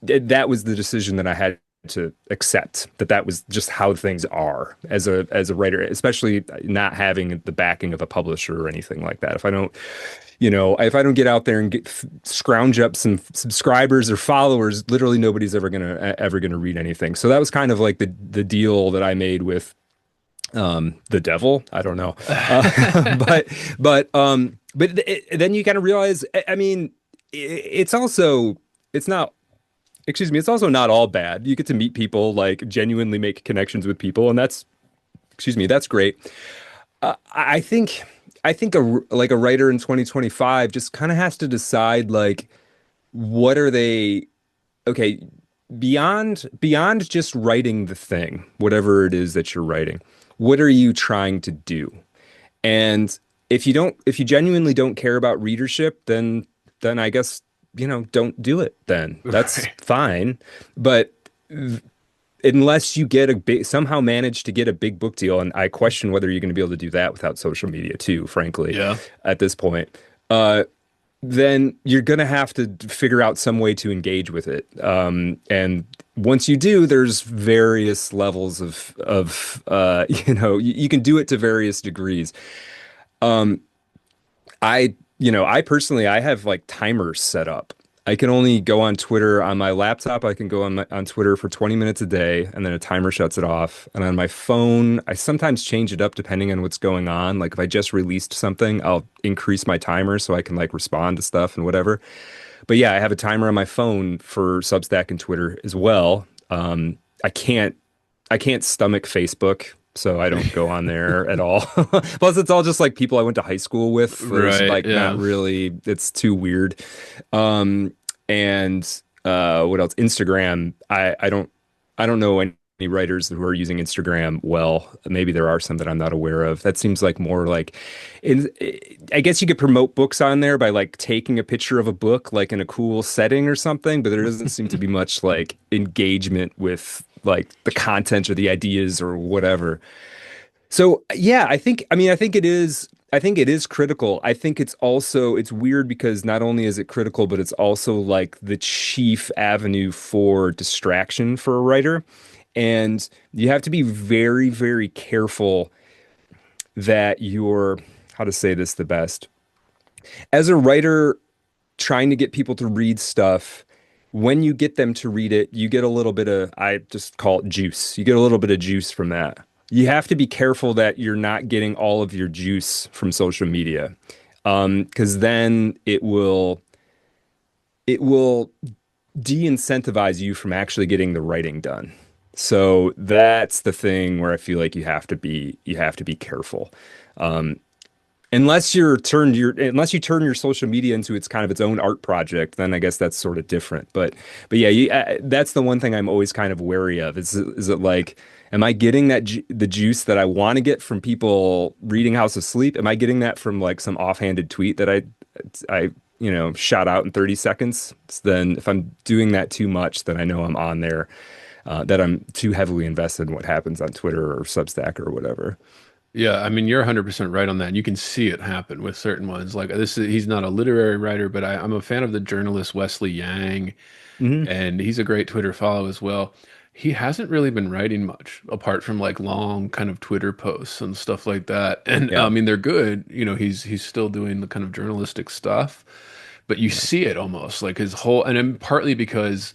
that was the decision that I had to accept, that was just how things are as a writer, especially not having the backing of a publisher or anything like that. If I don't get out there and scrounge up some subscribers or followers, literally nobody's ever gonna read anything. So that was kind of like the deal that I made with the devil. I don't know, then you kind of realize. I mean, it's also it's not. Excuse me. It's also not all bad. You get to meet people, like genuinely make connections with people, and that's great. I think a writer in 2025 just kind of has to decide like what are they okay beyond just writing the thing, whatever it is that you're writing, what are you trying to do? And if you genuinely don't care about readership, then I guess don't do it then. That's Right. fine. But unless you get a big somehow manage to get a big book deal, and I question whether you're going to be able to do that without social media too, frankly, Yeah. at this point. Uh, then you're going to have to figure out some way to engage with it. And once you do, there's various levels of you can do it to various degrees. Um, I personally, I have like timers set up. I can only go on Twitter on my laptop. I can go on Twitter for 20 minutes a day, and then a timer shuts it off. And on my phone, I sometimes change it up depending on what's going on. Like if I just released something, I'll increase my timer so I can like respond to stuff and whatever. But yeah, I have a timer on my phone for Substack and Twitter as well. I can't stomach Facebook, so I don't go on there at all. Plus, it's all just like people I went to high school with. There's Right. like not Yeah. really, it's too weird. And what else? Instagram. I don't know any writers who are using Instagram well. Maybe there are some that I'm not aware of. That seems like more like, in, I guess you could promote books on there by like taking a picture of a book like in a cool setting or something, but there doesn't seem to be much like engagement with like the content or the ideas or whatever. So yeah, I think it is critical. I think it's weird because not only is it critical, but it's also like the chief avenue for distraction for a writer. And you have to be very, very careful that you're, how to say this the best. As a writer trying to get people to read stuff, when you get them to read it, you get a little bit of, I just call it juice. You get a little bit of juice from that. You have to be careful that you're not getting all of your juice from social media. Because then it will de-incentivize you from actually getting the writing done. So that's the thing where I feel like you have to be careful. Um, unless you turn your social media into its kind of its own art project, then I guess that's sort of different. But yeah, that's the one thing I'm always kind of wary of. Is it like, am I getting the juice that I want to get from people reading House of Sleep? Am I getting that from like some offhanded tweet that I shot out in 30 seconds? Then if I'm doing that too much, then I know I'm on there. That I'm too heavily invested in what happens on Twitter or Substack or whatever. Yeah, I mean, you're 100% right on that. And you can see it happen with certain ones. Like he's not a literary writer, but I'm a fan of the journalist Wesley Yang, Hmm. and he's a great Twitter follow as well. He hasn't really been writing much apart from like long kind of Twitter posts and stuff like that. And I Yeah. mean, they're good. He's still doing the kind of journalistic stuff, but you Yeah. see it almost like his whole, and then partly because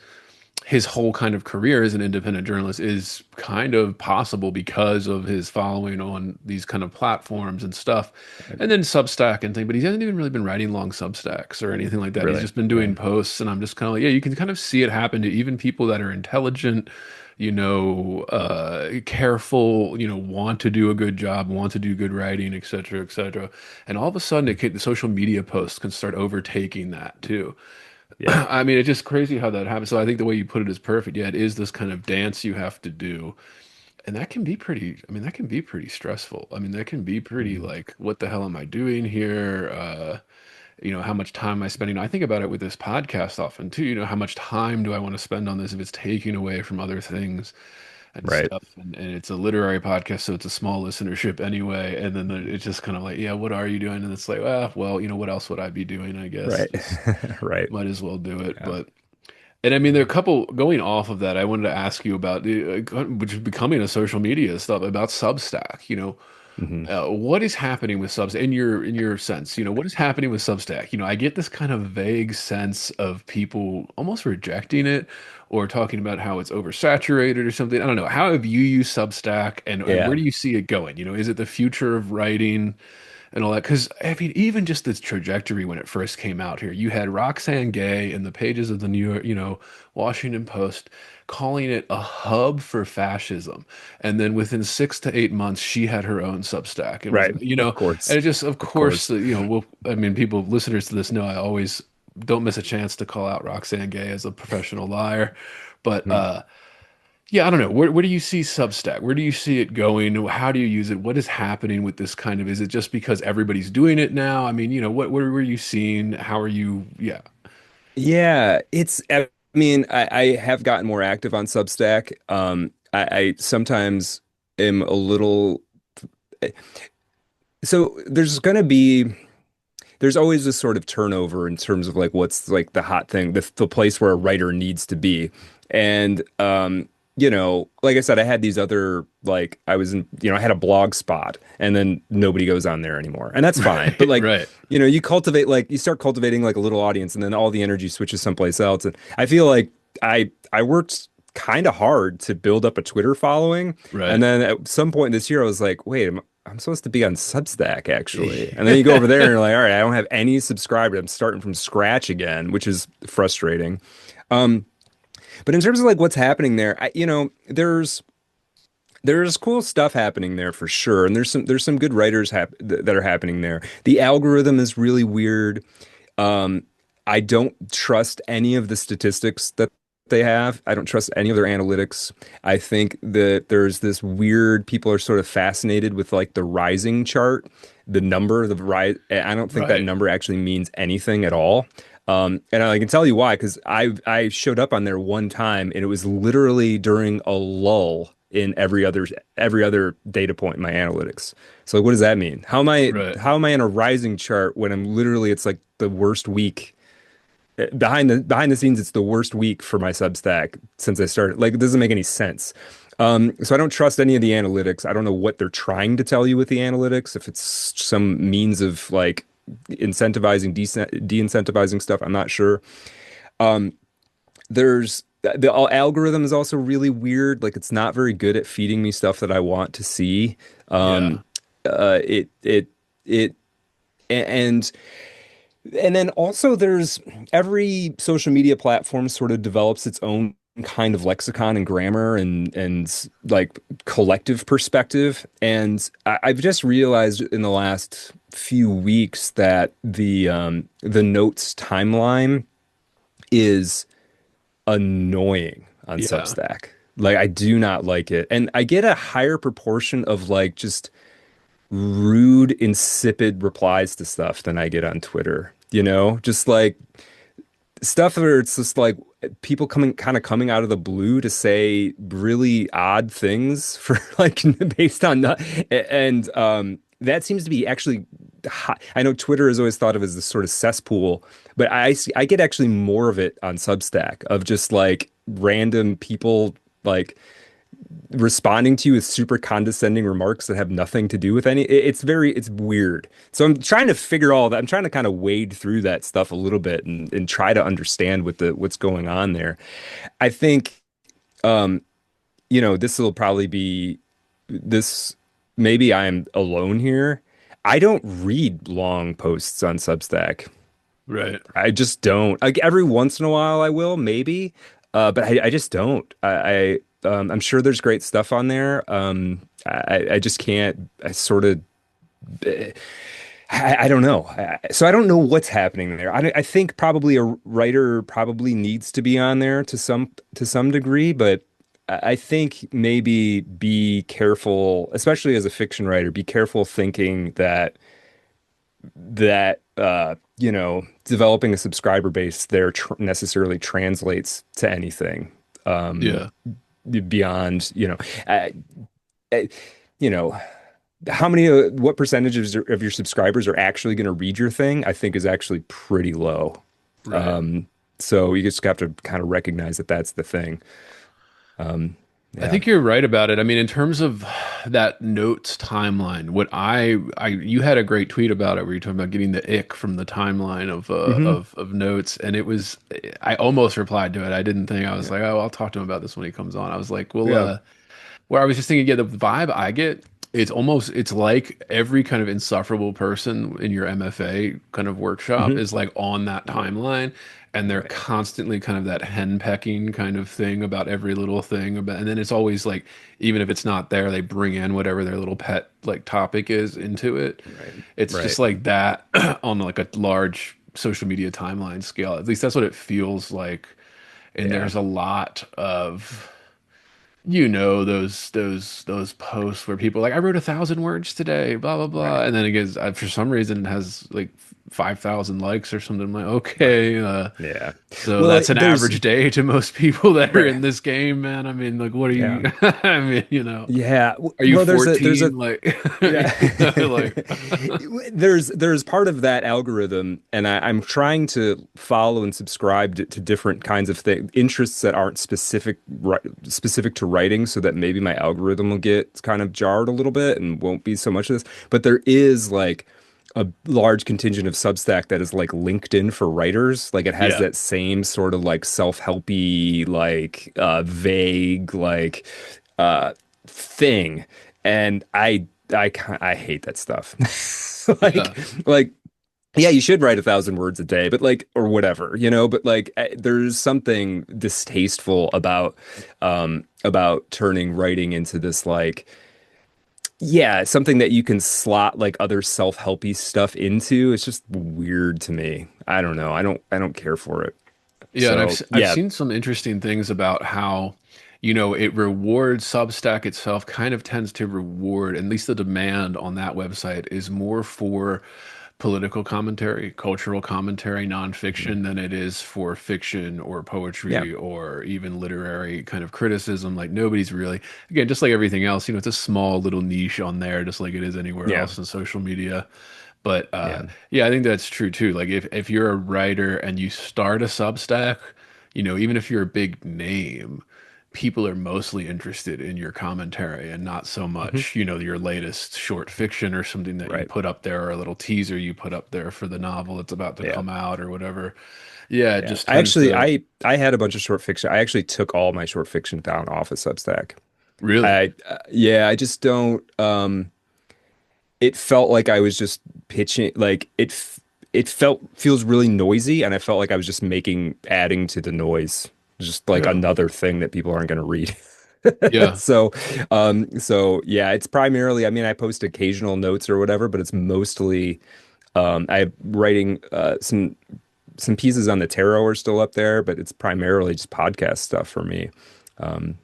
his whole kind of career as an independent journalist is kind of possible because of his following on these kind of platforms and stuff. And then Substack and thing, but he hasn't even really been writing long Substacks or anything like that. He's Really. just been Yeah. doing posts, and I'm just kind of like, yeah, you can kind of see it happen to even people that are intelligent, careful, want to do a good job, want to do good writing, et cetera, et cetera. And all of a sudden, the social media posts can start overtaking that too. Yeah. I mean, it's just crazy how that happens. So I think the way you put it is perfect. Yeah, it is this kind of dance you have to do. And that can be pretty, I mean, that can be pretty stressful. I mean, that can be pretty Mhm. like, what the hell am I doing here? How much time am I spending? I think about it with this podcast often too. How much time do I want to spend on this if it's taking away from other things and Right. stuff? And it's a literary podcast, so it's a small listenership anyway. And then it's just kind of like, yeah, what are you doing? And it's like, well, what else would I be doing? I guess Right. just Right. might as well do it. Yeah. And I mean, there are a couple going off of that. I wanted to ask you about which is becoming a social media stuff about Substack. Hmm. What is happening with Substack in your sense? What is happening with Substack? I get this kind of vague sense of people almost rejecting it or talking about how it's oversaturated or something. I don't know. How have you used Substack, and where Yeah. do you see it going? Is it the future of writing? And all that. Because I mean, even just this trajectory when it first came out here, you had Roxane Gay in the pages of the New York, Washington Post, calling it a hub for fascism. And then within 6 to 8 months, she had her own Substack and was, Right. Of and course. it just, of Of course, course. I mean, people, listeners to this know I always don't miss a chance to call out Roxane Gay as a professional liar. But Mhm. yeah, I don't know. Where do you see Substack? Where do you see it going? How do you use it? What is happening with this kind of? Is it just because everybody's doing it now? I mean, what were you seeing? How are you? Yeah. Yeah. I mean, I have gotten more active on Substack. I sometimes am a little so there's always this sort of turnover in terms of like what's like the hot thing, the place where a writer needs to be. And like I said, I had these other like I was in, I had a blog spot and then nobody goes on there anymore. And that's fine. But Right, like, right. you start cultivating like a little audience and then all the energy switches someplace else. And I feel like I worked kind of hard to build up a Twitter following. Right. And then at some point this year I was like, wait, I'm supposed to be on Substack actually. And then you go over there and you're like, all right, I don't have any subscribers. I'm starting from scratch again, which is frustrating. Um, but in terms of like what's happening there, there's cool stuff happening there for sure, and there's some good writers that are happening there. The algorithm is really weird. Um, I don't trust any of the statistics that they have. I don't trust any of their analytics. I think that there's this weird, people are sort of fascinated with like the rising chart, the number, the rise. I don't think that Right. number actually means anything at all. And I can tell you why, because I showed up on there one time and it was literally during a lull in every other data point in my analytics. So like, what does that mean? Right. How am I in a rising chart when I'm literally it's like the worst week behind the scenes, it's the worst week for my Substack since I started. Like, it doesn't make any sense. So I don't trust any of the analytics. I don't know what they're trying to tell you with the analytics. If it's some means of like incentivizing, de-incentivizing stuff, I'm not sure. Um, there's the algorithm is also really weird. Like, it's not very good at feeding me stuff that I want to see. Yeah. Um, it and and then also there's every social media platform sort of develops its own kind of lexicon and grammar and like collective perspective. And I've just realized in the last few weeks that the notes timeline is annoying on Yeah. Substack. Like I do not like it. And I get a higher proportion of like just rude, insipid replies to stuff than I get on Twitter. Just like stuff where it's just like people coming out of the blue to say really odd things for like based on not, and that seems to be actually I know Twitter is always thought of as this sort of cesspool, but I get actually more of it on Substack of just like random people like responding to you with super condescending remarks that have nothing to do with it's weird. So I'm trying to figure all that. I'm trying to kind of wade through that stuff a little bit and try to understand what's going on there. I think um this will probably be this maybe I'm alone here. I don't read long posts on Substack. Right. I just don't. Like every once in a while I will, maybe. But I just don't. I'm sure there's great stuff on there. I just can't. I sort of. I don't know. So I don't know what's happening there. I think probably a writer probably needs to be on there to some degree, but I think maybe be careful, especially as a fiction writer, be careful thinking that developing a subscriber base there necessarily translates to anything Yeah. beyond uh, uh, you know what percentages of your subscribers are actually going to read your thing, I think is actually pretty low. Right. um so you just have to kind of recognize that that's the thing. um I yeah. think you're right about it. I mean, in terms of that notes timeline, what you had a great tweet about it where you're talking about getting the ick from the timeline of Hmm. of notes, and it was I almost replied to it. I didn't think I was like, oh, I'll talk to him about this when he comes on. I was like, well, Yeah. where I was just thinking, yeah, the vibe I get, it's like every kind of insufferable person in your MFA kind of workshop Hmm. is like on that timeline, and they're Right. constantly kind of that henpecking kind of thing about every little thing about, and then it's always like, even if it's not there, they bring in whatever their little pet like topic is into it. Right. It's just Right. like that on like a large social media timeline scale. At least that's what it feels like. And Yeah. there's a lot of those posts where people are like, I wrote 1,000 words today, blah blah blah, Right. and then it gets for some reason it has like 5,000 likes or something. I'm like, okay, Yeah. so Well, that's an there's average day to most people that are in right. this game, man. I mean, like, what are Yeah. you? I mean, Yeah. are you Well, there's a 14? Like, yeah. like, There's part of that algorithm, and I'm trying to follow and subscribe to different kinds of interests that aren't specific to writing, so that maybe my algorithm will get kind of jarred a little bit and won't be so much of this. But there is like a large contingent of Substack that is like LinkedIn for writers. Like it has yeah, that same sort of like self-helpy, like vague, like uh thing. And I hate that stuff. yeah, Like yeah, you should write 1,000 words a day, but like or whatever, but like there's something distasteful about turning writing into this like yeah, something that you can slot like other self-helpy stuff into. It's just weird to me. I don't know. I don't care for it. yeah. And So, I've yeah. seen some interesting things about how, you know, it rewards Substack itself kind of tends to reward, at least the demand on that website is more for political commentary, cultural commentary, Mhm. nonfiction than it is for fiction or Yeah. poetry or even literary kind of criticism. Like nobody's really, again, just like everything else, you know, it's a small little niche on there, just like it is anywhere Yeah. else in social media. But Yeah. yeah, I think that's true too. Like if you're a writer and you start a Substack, you know, even if you're a big name, people are mostly interested in your commentary and not so Hmm. much, you know, your latest short fiction or something that you Right. put up there or a little teaser you put up there for the novel that's about to Yeah. come out or whatever. Yeah, it Yeah. just I tends actually to I had a bunch of short fiction. I actually took all my short fiction down off of Substack. really. Yeah, I just don't it felt like I was just pitching like it feels really noisy, and I felt like I was just adding to the noise, just like Yeah. another thing that people aren't going to read. Yeah. So yeah, it's primarily, I mean, I post occasional notes or whatever, but it's mostly I'm writing some pieces on the tarot are still up there, but it's primarily just podcast stuff for me. Um,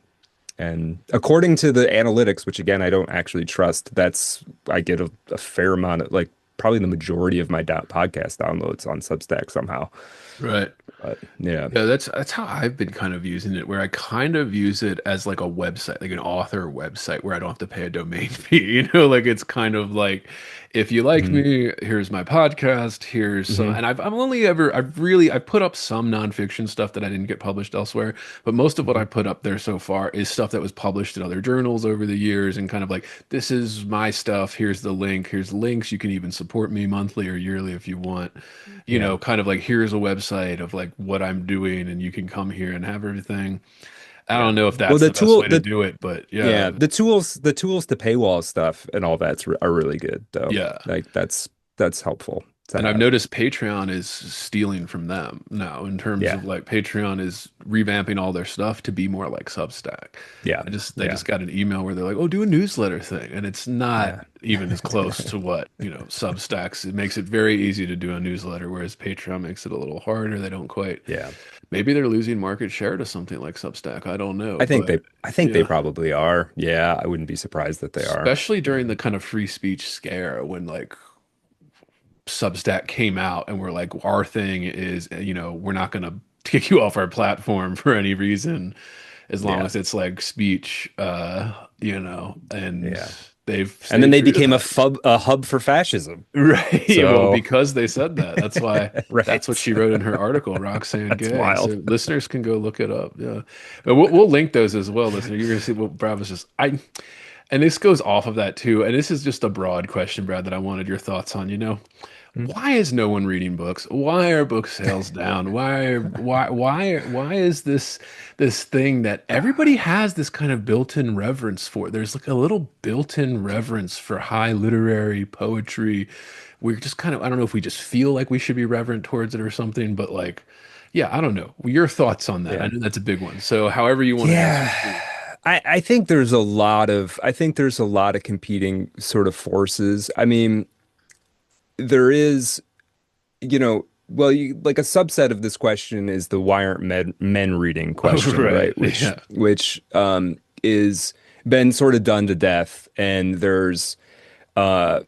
and according to the analytics, which again, I don't actually trust, I get a fair amount of like probably the majority of my podcast downloads on Substack somehow. Right. But yeah. Yeah, that's how I've been kind of using it, where I kind of use it as like a website, like an author website where I don't have to pay a domain fee. You know, like it's kind of like if you like Hmm. me, here's my podcast, here's some, Hmm. and I've put up some nonfiction stuff that I didn't get published elsewhere, but most of what Hmm. I put up there so far is stuff that was published in other journals over the years and kind of like this is my stuff, here's the link, here's links, you can even support me monthly or yearly if you want, you Yeah. know, kind of like here's a website of like what I'm doing and you can come here and have everything. I Yeah. don't know if Well, that's the the best tool, way to the do it, but yeah, yeah, the tools to paywall stuff and all are really good though. yeah. Like that's helpful to And I've have. noticed Patreon is stealing from them now in terms Yeah. of like Patreon is revamping all their stuff to be more like Substack. Yeah. They Yeah. just got an email where they're like, "Oh, do a newsletter thing." And it's not Yeah. even as close to what, you know, Substacks. It makes it very easy to do a newsletter, whereas Patreon makes it a little harder. They don't quite, Yeah. maybe they're losing market share to something like Substack. I don't know, but I think they yeah. probably are. Yeah, I wouldn't be surprised that they are. Especially during Yeah. the kind of free speech scare when like Substack came out and we're like, our thing is, you know, we're not going to kick you off our platform for any reason as long Yeah. as it's like speech, you know, and Yeah. they've And then stayed they true to became that. a hub for fascism. Right. Well, So, because they said that. That's why that's what right. she wrote in her article, Roxanne That's Gay. wild. So listeners can go look it up. Yeah. But we'll link those as well, listener. You're gonna see what Brad was just and this goes off of that too. And this is just a broad question, Brad, that I wanted your thoughts on. You know, why is no one reading books? Why are book sales down? Why is this thing that everybody has this kind of built-in reverence for? There's like a little built-in reverence for high literary poetry. We're just kind of, I don't know if we just feel like we should be reverent towards it or something, but like, yeah, I don't know. Your thoughts on that? I Yeah. know that's a big one. So however you want to answer Yeah. it, please. I think there's a lot of competing sort of forces. I mean, there is, well, like a subset of this question is the why aren't men reading question, Right. right? Which Yeah. is been sort of done to death, and uh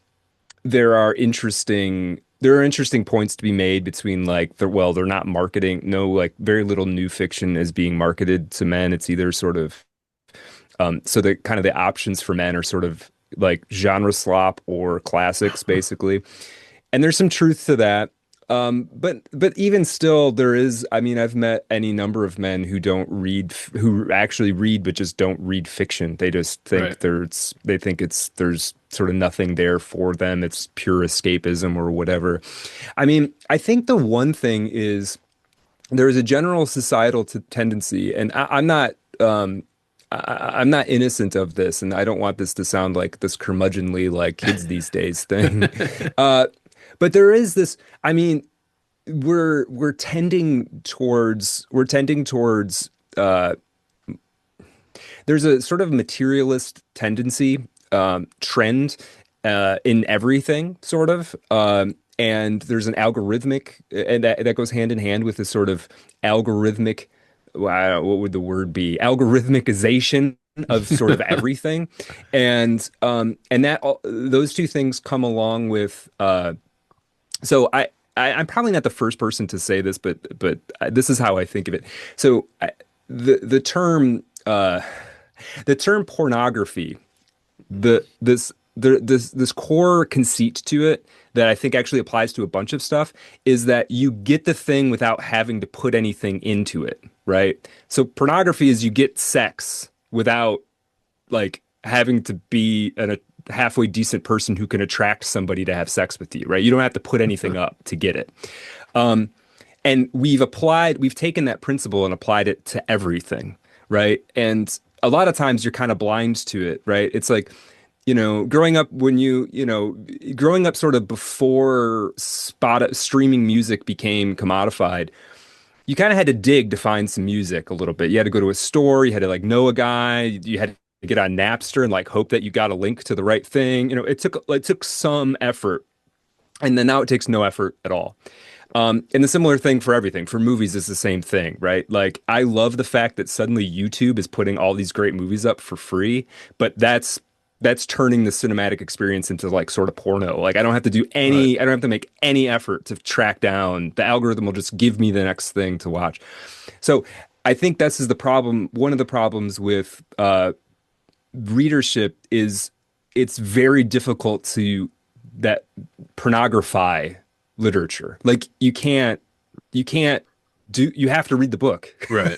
there are interesting there are interesting points to be made between like they're not marketing, no, like very little new fiction is being marketed to men. It's either sort of so the kind of the options for men are sort of like genre slop or classics basically. And there's some truth to that. But even still, there is. I mean, I've met any number of men who don't read, who actually read, but just don't read fiction. They just Right. think they think there's sort of nothing there for them. It's pure escapism or whatever. I mean, I think the one thing is there is a general societal tendency, and I'm not innocent of this, and I don't want this to sound like this curmudgeonly like kids these days thing. Uh, but there is this. I mean, we're tending towards. There's a sort of materialist tendency, trend in everything, sort of. And there's an algorithmic, and that goes hand in hand with this sort of algorithmic, wow, what would the word be? Algorithmicization of sort of everything, and that those two things come along with. So I'm probably not the first person to say this, but this is how I think of it. So the term the term pornography, this core conceit to it that I think actually applies to a bunch of stuff is that you get the thing without having to put anything into it, right? So pornography is you get sex without like having to be a halfway decent person who can attract somebody to have sex with you, right? You don't have to put anything up to get it. Um, and we've taken that principle and applied it to everything, right? And a lot of times you're kind of blind to it, right? It's like, growing up growing up sort of before streaming music became commodified, you kind of had to dig to find some music a little bit. You had to go to a store, you had to like know a guy, you had to get on Napster and like hope that you got a link to the right thing. It took some effort, and then now it takes no effort at all. And the similar thing for everything. For movies, it's the same thing, right? Like I love the fact that suddenly YouTube is putting all these great movies up for free, but that's turning the cinematic experience into like sort of porno. Like Right. I don't have to make any effort to track down. The algorithm will just give me the next thing to watch. So I think this is the problem. One of the problems with readership is it's very difficult to that pornography literature. Like you can't you have to read the book. Right.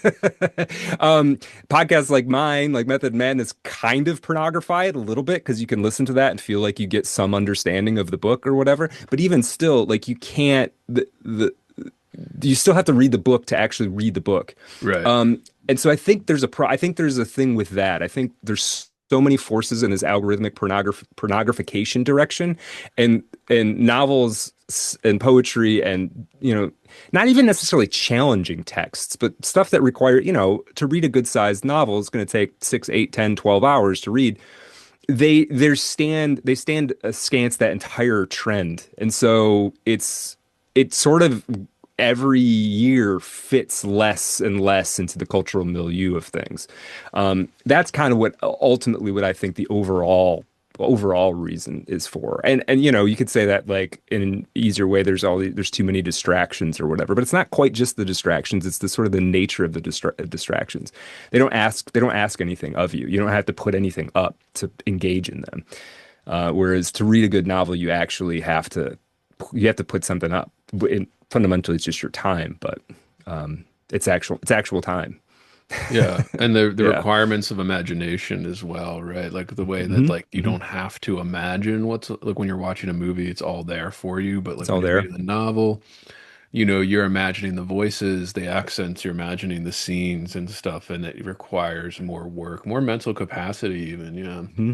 Podcasts like mine, like Method Madness, kind of pornography it a little bit because you can listen to that and feel like you get some understanding of the book or whatever. But even still, like you can't you still have to read the book to actually read the book. Right. And so I think there's a thing with that. I think there's so many forces in this algorithmic pornographication direction, and novels and poetry, and not even necessarily challenging texts, but stuff that require, to read a good sized novel is going to take 6, 8, 10, 12 hours to read. They stand askance that entire trend. And so it's sort of every year fits less and less into the cultural milieu of things. That's kind of what I think the overall reason is for. And you could say that like in an easier way, there's too many distractions or whatever, but it's not quite just the distractions. It's the sort of the nature of the distractions. They don't ask anything of you. You don't have to put anything up to engage in them. Whereas to read a good novel, you have to put something up. Fundamentally, it's just your time, but it's actual time. Yeah, and the Yeah. requirements of imagination as well, right? Like the way that Hmm. like you don't have to imagine what's like when you're watching a movie, it's all there for you. But It's like all when you're there. reading a novel, you're imagining the voices, the accents, you're imagining the scenes and stuff, and it requires more work, more mental capacity even. Yeah. Hmm.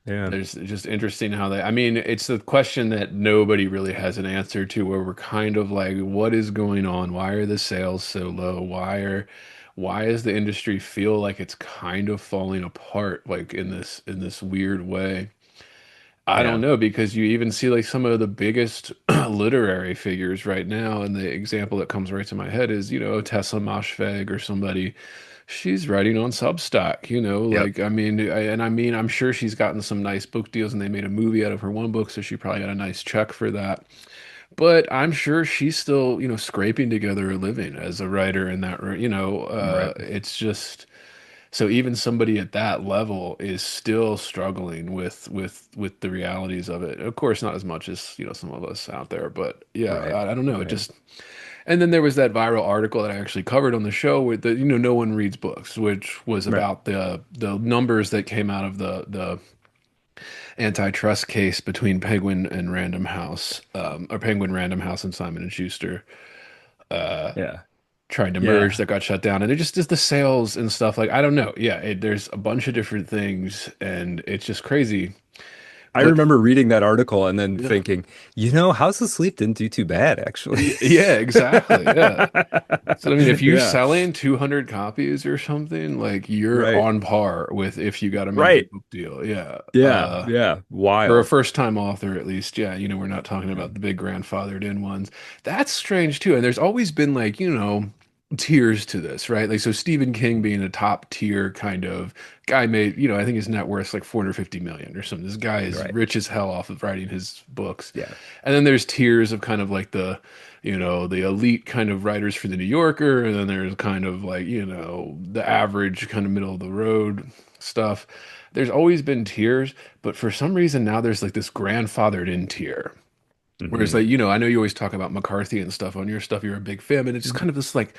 Yeah. There's just interesting how I mean, it's a question that nobody really has an answer to, where we're kind of like, what is going on? Why are the sales so low? Why does the industry feel like it's kind of falling apart, like in this weird way? I Yeah. don't know, because you even see like some of the biggest literary figures right now, and the example that comes right to my head is, Tessa Moshfegh or somebody. She's writing on Substack, Yep. like I mean, I'm sure she's gotten some nice book deals, and they made a movie out of her one book, so she probably got a nice check for that. but I'm sure she's still, scraping together a living as a writer in that, Right. it's just so even somebody at that level is still struggling with the realities of it. Of course, not as much as, some of us out there, but yeah, Right. I don't know. It Right. just and then there was that viral article that I actually covered on the show with the, no one reads books, which was Right. about the numbers that came out of the antitrust case between Penguin and Random House, or Penguin Random House and Simon and Schuster, uh, Yeah. trying to merge Yeah. that got shut down. And it just is the sales and stuff. Like, I don't know. Yeah, there's a bunch of different things, and it's just crazy. I But remember reading that article and then yeah, thinking, House of Sleep didn't do too bad, actually. yeah, exactly. Yeah. So I mean, if you're Yeah. selling 200 copies or something, like you're Right. on par with if you got a major Right. book deal. Yeah. Yeah. Yeah. For a Wild. first time author, at least, yeah, we're not talking about the big grandfathered in ones. That's strange too. And there's always been like, tiers to this, right? Like, so Stephen King being a top tier kind of guy made, I think his net worth's like 450 million or something. This guy is Right. rich as hell off of writing his books. Yeah. And then there's tiers of kind of like the elite kind of writers for the New Yorker. And then there's kind of like, the average kind of middle of the road stuff. There's always been tiers, but for some reason now there's like this grandfathered in tier. Whereas, Hmm. like, I know you always talk about McCarthy and stuff on your stuff, you're a big fan, and it's just kind of this like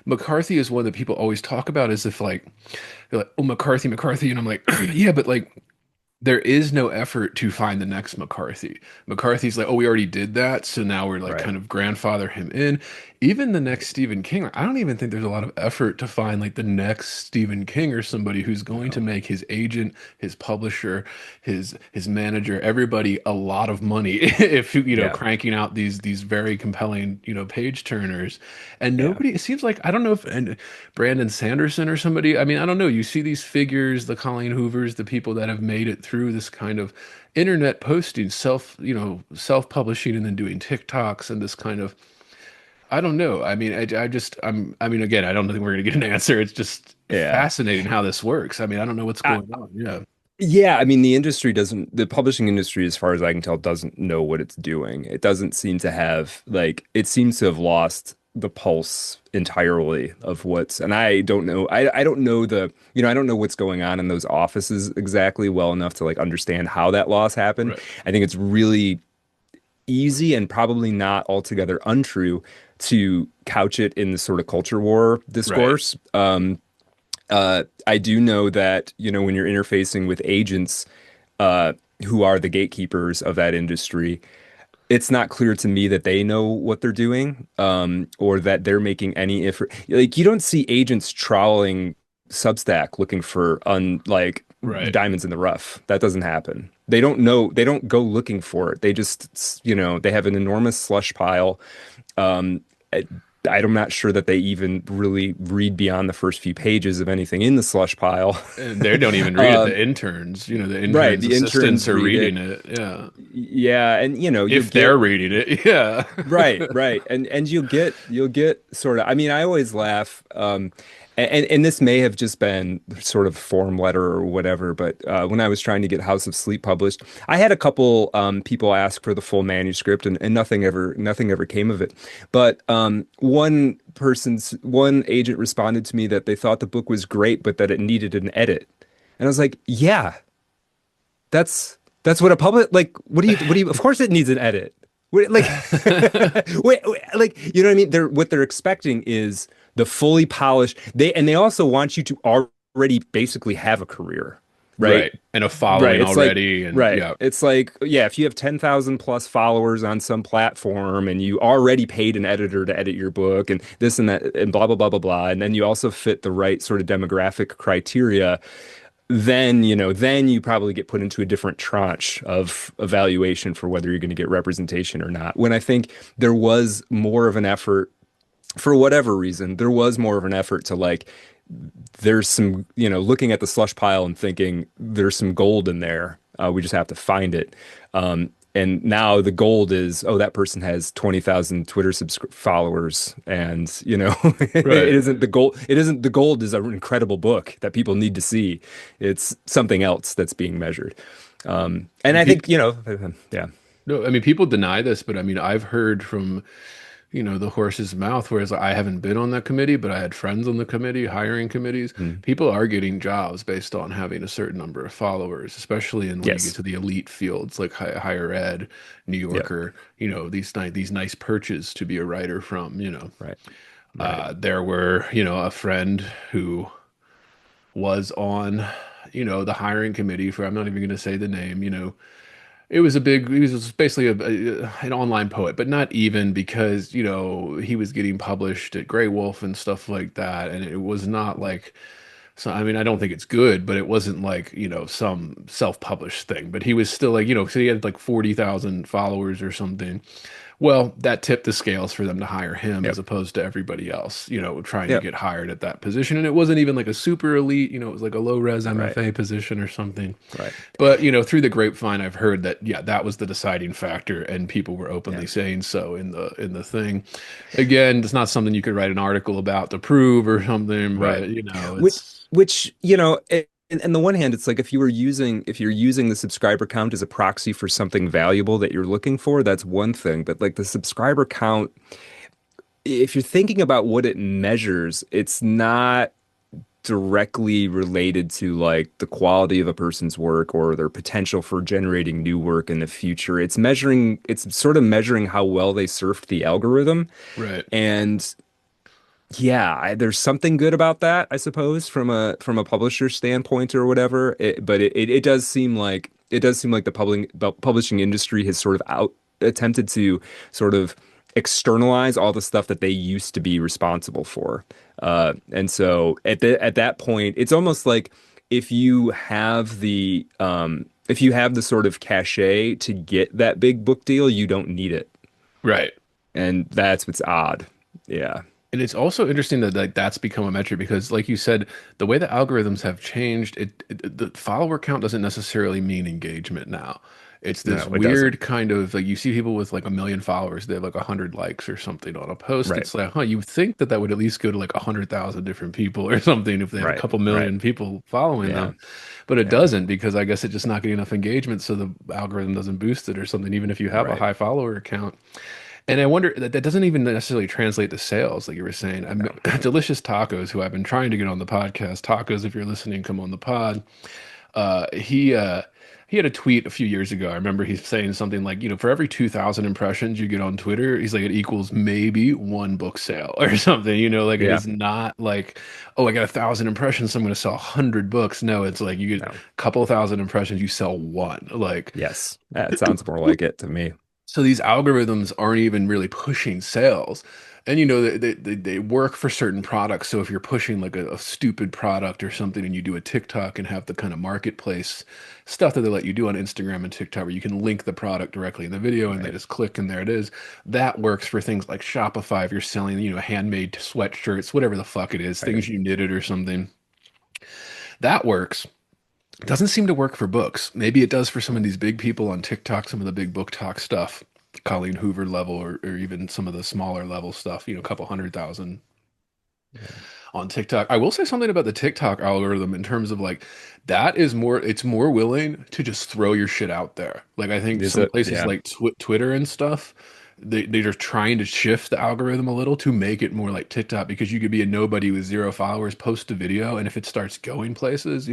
McCarthy is one that people always talk about as if like they're like, oh, McCarthy, McCarthy, and I'm like, yeah, but like there is no effort to find the next McCarthy. McCarthy's like, oh, we already did that, so now we're like Right. kind of grandfather him in. Even the next Stephen King, like, I don't even think there's a lot of effort to find like the next Stephen King or somebody who's going to No. make his agent, his publisher, his manager, everybody a lot of money if Yeah. cranking out these very compelling page turners. And Yeah. nobody, it seems like I don't know if and Brandon Sanderson or somebody. I mean, I don't know. You see these figures, the Colleen Hoovers, the people that have made it through this kind of internet posting, self-publishing and then doing TikToks and this kind of, I don't know. I mean, I mean, again, I don't think we're going to get an answer. It's just Yeah. fascinating how this works. I mean, I don't know what's I, going on. Yeah. yeah. I mean, the publishing industry, as far as I can tell, doesn't know what it's doing. It doesn't seem to have, like, it seems to have lost the pulse entirely of and I don't know. I don't know I don't know what's going on in those offices exactly well enough to like understand how that loss happened. Right. I think it's really easy and probably not altogether untrue to couch it in the sort of culture war Right. discourse. I do know that, when you're interfacing with agents uh, who are the gatekeepers of that industry, it's not clear to me that they know what they're doing, or that they're making any effort. Like, you don't see agents trawling Substack looking for like Right. diamonds in the rough. That doesn't happen. They don't know. They don't go looking for it. They just, they have an enormous slush pile. Um, I- I'm not sure that they even really read beyond the first few pages of anything in the slush pile. And they don't even read it. Um, The interns, the right. interns' The assistants interns are read reading it. it. Yeah. Yeah. And, you'll If they're get. reading it. Yeah. Right, right. And you'll get sort of, I mean, I always laugh, and this may have just been sort of form letter or whatever, but when I was trying to get House of Sleep published, I had a couple people ask for the full manuscript, and nothing ever came of it. But one agent responded to me that they thought the book was great, but that it needed an edit. And I was like, yeah, that's what a public, like, of course it needs an edit. Like, like, you know what I mean? What they're expecting is the fully polished. They also want you to already basically have a career, right? Right. And a Right. following It's like, already. And right. yeah. It's like, yeah, if you have 10,000 plus followers on some platform and you already paid an editor to edit your book and this and that and blah, blah, blah, blah, blah, and then you also fit the right sort of demographic criteria, then you probably get put into a different tranche of evaluation for whether you're going to get representation or not. When I think there was more of an effort, for whatever reason, there was more of an effort to like, there's some, looking at the slush pile and thinking there's some gold in there. We just have to find it. And now the gold is, oh, that person has 20,000 Twitter followers. And, it Right. isn't the gold. It isn't the gold is an incredible book that people need to see. It's something else that's being measured. And I Do, think, yeah. No, I mean, people deny this, but I mean, I've heard from, the horse's mouth, whereas I haven't been on that committee, but I had friends on the committee, hiring committees. Mm. People are getting jobs based on having a certain number of followers, especially in when you get Yes. to the elite fields like higher ed, New Yep. Yorker, these nice perches to be a writer from. Right. Right. There were, a friend who was on, the hiring committee for, I'm not even going to say the name. He was basically an online poet, but not even because, he was getting published at Grey Wolf and stuff like that. And it was not like, so, I mean, I don't think it's good, but it wasn't like, some self-published thing. But he was still like, so he had like 40,000 followers or something. Well, that tipped the scales for them to hire him as Yep. opposed to everybody else, trying to Yep. get hired at that position. And it wasn't even like a super elite, it was like a low res Right. MFA position or something. Right. But, through the grapevine, I've heard that, yeah, that was the deciding factor, and people were Yeah. openly saying so in the thing. Again, it's not something you could write an article about to prove or something, Right. but, Which, it's which, and the one hand, it's like if you're using the subscriber count as a proxy for something valuable that you're looking for, that's one thing. But like the subscriber count, if you're thinking about what it measures, it's not directly related to like the quality of a person's work or their potential for generating new work in the future. It's sort of measuring how well they surfed the algorithm. right. And yeah, there's something good about that, I suppose, from a publisher standpoint or whatever. But it does seem like the publishing industry has sort of out attempted to sort of externalize all the stuff that they used to be responsible for. And so at that point, it's almost like if you have the sort of cachet to get that big book deal, you don't need it, Right. and that's what's odd. Yeah. And it's also interesting that like that's become a metric because, like you said, the way the algorithms have changed, the follower count doesn't necessarily mean engagement now. It's No, this it doesn't. weird kind of like you see people with like 1 million followers, they have like 100 likes or something on a post. Right. It's like, huh, you think that that would at least go to like 100,000 different people or something if they had a Right. couple Right. million people following Yeah. them, but it Yeah. doesn't because I guess it's just not getting enough engagement, so the algorithm doesn't boost it or something, even if you have a Right. high follower count. And I wonder that doesn't even necessarily translate to sales, like you were saying. No. Delicious Tacos, who I've been trying to get on the podcast. Tacos, if you're listening, come on the pod. He had a tweet a few years ago. I remember he's saying something like, for every 2,000 impressions you get on Twitter, he's like, it equals maybe one book sale or something. Like it Yeah. is not like, oh, I got 1,000 impressions, so I'm going to sell 100 books. No, it's like you get a No. couple thousand impressions, you sell one. Like, Yes. That sounds more like it to me. so these algorithms aren't even really pushing sales. And they work for certain products. So if you're pushing like a stupid product or something and you do a TikTok and have the kind of marketplace stuff that they let you do on Instagram and TikTok where you can link the product directly in the video and they Right. just click and there it is. That works for things like Shopify if you're selling, handmade sweatshirts, whatever the fuck it is, Right. things you knitted or something. That works. Doesn't seem to work for books. Maybe it does for some of these big people on TikTok, some of the big book talk stuff, Colleen Hoover level, or even some of the smaller level stuff, a couple 100,000 on TikTok. I will say something about the TikTok algorithm in terms of like that is it's more willing to just throw your shit out there. Like I think Is some it? places Yeah. like Twitter and stuff, they're trying to shift the algorithm a little to make it more like TikTok because you could be a nobody with 0 followers, post a video, and if it starts going places,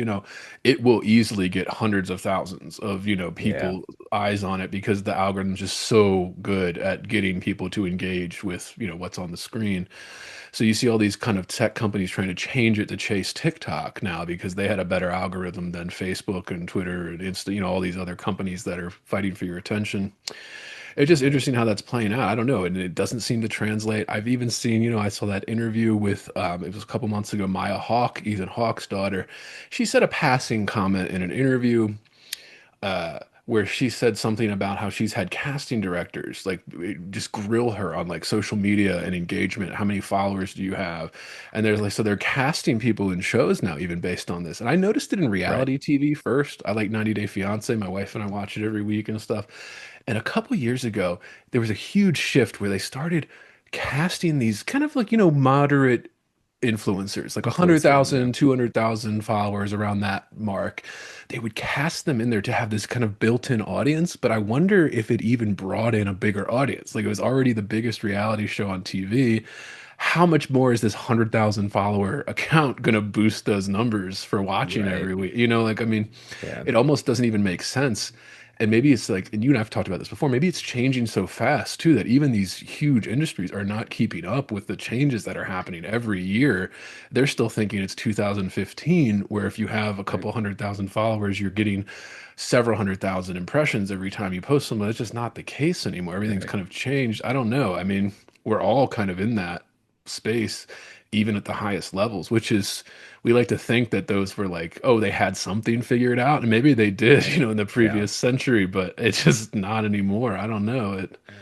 it will easily get hundreds of thousands of, Yeah. people eyes on it because the algorithm's just so good at getting people to engage with, what's on the screen. So you see all these kind of tech companies trying to change it to chase TikTok now because they had a better algorithm than Facebook and Twitter and Insta, all these other companies that are fighting for your attention. It's just interesting how that's playing out. I don't know, and it doesn't seem to translate. I've even seen, I saw that interview with, it was a couple months ago, Maya Hawke, Ethan Hawke's daughter. She said a passing comment in an interview where she said something about how she's had casting directors like just grill her on like social media and engagement. How many followers do you have? And there's like, so they're casting people in shows now, even based on this. And I noticed it in Right. reality TV first. I like 90 Day Fiance. My wife and I watch it every week and stuff. And a couple years ago, there was a huge shift where they started casting these kind of like, moderate influencers, like Influencers, yeah. 100,000, 200,000 followers around that mark, they would cast them in there to have this kind of built-in audience. But I wonder if it even brought in a bigger audience. Like it was already the biggest reality show on TV. How much more is this 100,000 follower account going to boost those numbers for watching Right. every week? You know, like, I mean, Yeah. it almost doesn't even make sense. And maybe it's like, and you and I've talked about this before, maybe it's changing so fast too that even these huge industries are not keeping up with the changes that are happening every year. They're still thinking it's 2015, where if you have a Right. couple 100,000 followers, you're getting several 100,000 impressions every time you post something. That's just not the case anymore. Everything's Right. kind of changed. I don't know. I mean, we're all kind of in that space, even at the highest levels, which is, we like to think that those were like, oh, they had something figured out, and maybe they did, in the Yeah. previous century, but it's just not anymore. I don't know it, Yeah.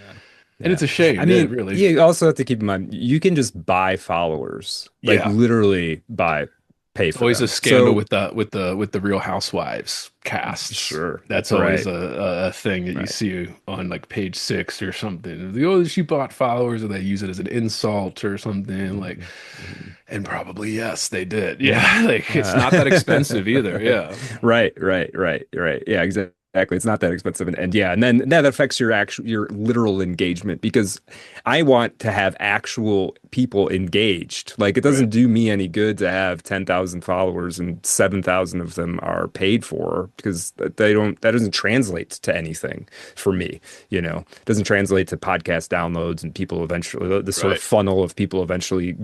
and it's Yeah. a I shame, mean, really. you also have to keep in mind you can just buy followers, like Yeah, literally pay it's for always a them. scandal So with the Real Housewives casts. sure. That's always Right. a thing that you Right. see on like page six or something. Oh, she bought followers, or they use it as an insult or something like. Mhm. Mhm. And probably yes, they did. Yeah. Yeah, like it's not that expensive either. Yeah, Right. Yeah, exactly. It's not that expensive. And yeah, and then that affects your literal engagement because I want to have actual people engaged. Like it right. doesn't do me any good to have 10,000 followers and 7,000 of them are paid for because that doesn't translate to anything for me, It doesn't translate to podcast downloads and people eventually the sort of Right. funnel of people eventually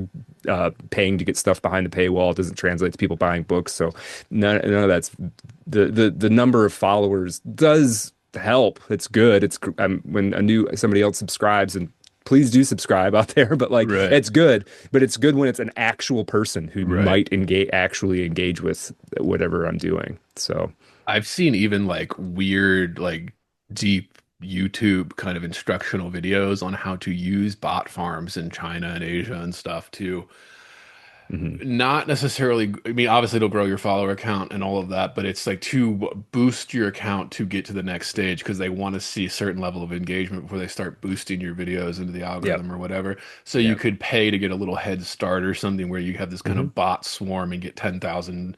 paying to get stuff behind the paywall doesn't translate to people buying books. So none of that's the number of followers does help. It's good. When somebody else subscribes and please do subscribe out there, but like Right. it's good. But it's good when it's an actual person who Right. might actually engage with whatever I'm doing. So I've seen even like weird, like deep YouTube kind of instructional videos on how to use bot farms in China and Asia and stuff to mhm. not necessarily, I mean, obviously it'll grow your follower count and all of that, but it's like to boost your account to get to the next stage because they want to see a certain level of engagement before they start boosting your videos into the Yep. algorithm or whatever. So you Yep. could pay to get a little head start or something where you have this kind Hmm. of bot swarm and get 10,000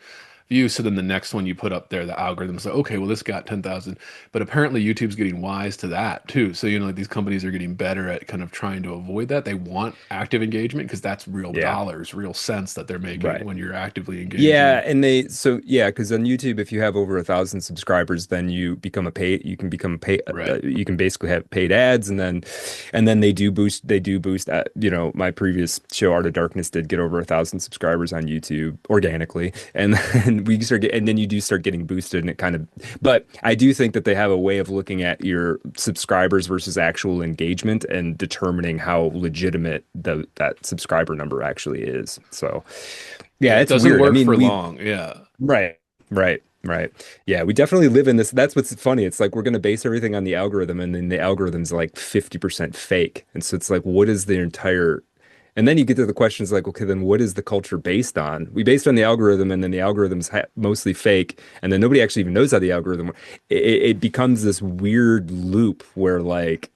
views. So then the next one you put up there, the algorithm's like, okay, well, this got 10,000. But apparently YouTube's getting wise to that too. So, like these companies are getting better at kind of trying to avoid that. They want active engagement because that's real Yeah. dollars, real cents that they're making Right. when you're actively Yeah, engaging. and yeah, because on YouTube, if you have over 1,000 subscribers, then you can become a pay, Right. you can basically have paid ads, and then they do boost. My previous show, Art of Darkness, did get over 1,000 subscribers on YouTube organically, and then and then you do start getting boosted, and it kind of. But I do think that they have a way of looking at your subscribers versus actual engagement and determining how legitimate that subscriber number actually is. So. Yeah, Yeah, it it's doesn't weird. I work mean, for long. Yeah. right, right. Yeah, we definitely live in this. That's what's funny. It's like we're going to base everything on the algorithm, and then the algorithm's like 50% fake. And so it's like, what is the entire. And then you get to the questions like, okay, then what is the culture based on? We based on the algorithm, and then the algorithm's mostly fake, and then nobody actually even knows how the algorithm. It becomes this weird loop where like,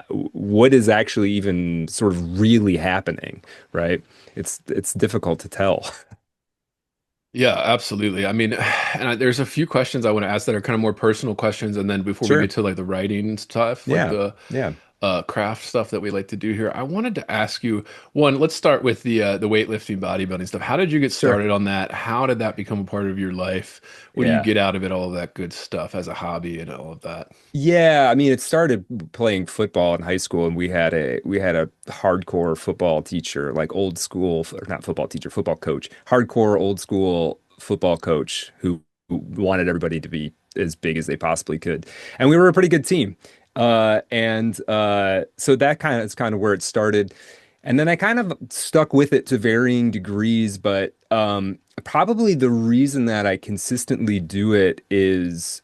what is actually even sort of really happening, right? It's difficult to tell. Yeah, absolutely. I mean, there's a few questions I want to ask that are kind of more personal questions. And then before we get Sure. to like the writing stuff, like Yeah. the Yeah. craft stuff that we like to do here. I wanted to ask you one, let's start with the weightlifting, bodybuilding stuff. How did you get Sure. started on that? How did that become a part of your life? What do you Yeah. get out of it? All of that good stuff as a hobby and all of that. Yeah, I mean, it started playing football in high school, and we had a hardcore football teacher, like old school, or not football teacher, football coach, hardcore old school football coach who wanted everybody to be as big as they possibly could, and we were a pretty good team. And so that kind of is kind of where it started. And then I kind of stuck with it to varying degrees, but probably the reason that I consistently do it is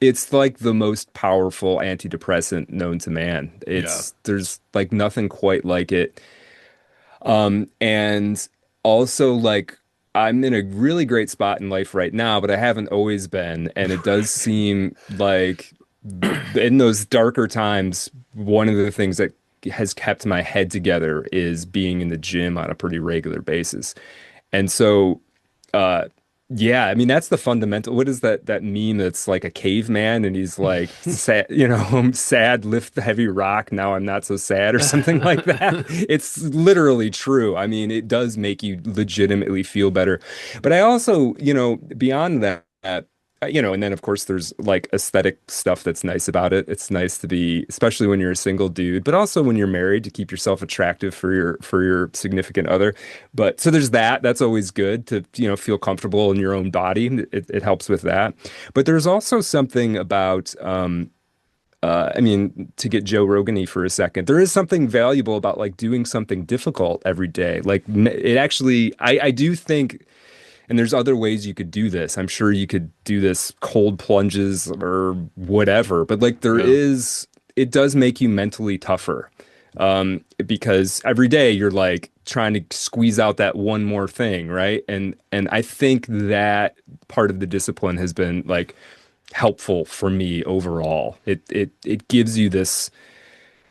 it's like the most powerful antidepressant known to man. Yeah. There's like nothing quite like it. And also like I'm in a really great spot in life right now, but I haven't always been. And it does seem like in those darker times, one of the things that has kept my head together is being in the gym on a pretty regular basis. And so, uh, yeah, I mean that's the fundamental. What is that meme that's like a caveman and he's like sad, I'm sad, lift the heavy rock, now I'm not so sad or something like that. It's literally true. I mean, it does make you legitimately feel better. But I also, beyond that, and then of course there's like aesthetic stuff that's nice about it. It's nice to be, especially when you're a single dude, but also when you're married to keep yourself attractive for your significant other. But so there's that. That's always good to, feel comfortable in your own body. It helps with that. But there's also something about, I mean, to get Joe Rogan-y for a second, there is something valuable about like doing something difficult every day. Like it actually, I do think. And there's other ways you could do this. I'm sure you could do this cold plunges or whatever, but like it does make you mentally tougher. Because every day you're like trying to squeeze out that one more thing, right? And I think that part of the discipline has been like helpful for me overall. It gives you this.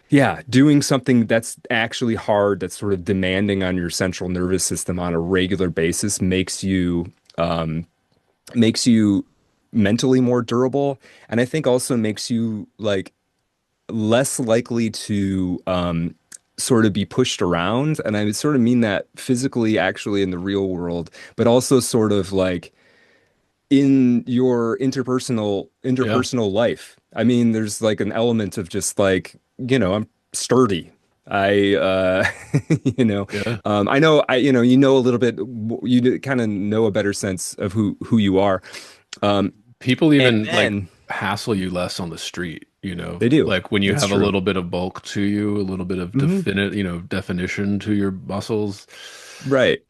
Yeah, doing something that's actually hard, that's sort of demanding on your central nervous system on a regular basis makes you mentally more durable, and I think also makes you like less likely to sort of be pushed around. And I would sort of mean that physically, actually, in the real world, but also sort of like in your Yeah. interpersonal life. I mean, there's like an element of just like, I'm sturdy. I Yeah. I know a little bit, you kind of know a better sense of who you are. Um People and even like then hassle you less on the street, they do. like when you It's have a true. little bit of bulk to you, a little bit of Hmm. definition to your muscles. Right.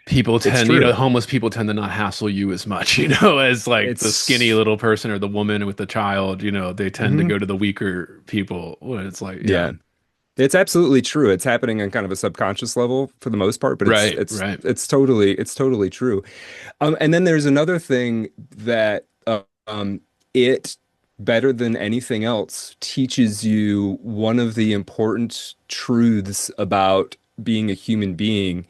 People It's tend, true. homeless people tend to not hassle you as much, as like the skinny It's little person or the woman with the child, they tend to mhm. go to the weaker people when it's like, yeah, Yeah. It's absolutely true. It's happening on kind of a subconscious level for the most part, but it's right, it's right. it's totally true. And then there's another thing that it better than anything else teaches you one of the important truths about being a human being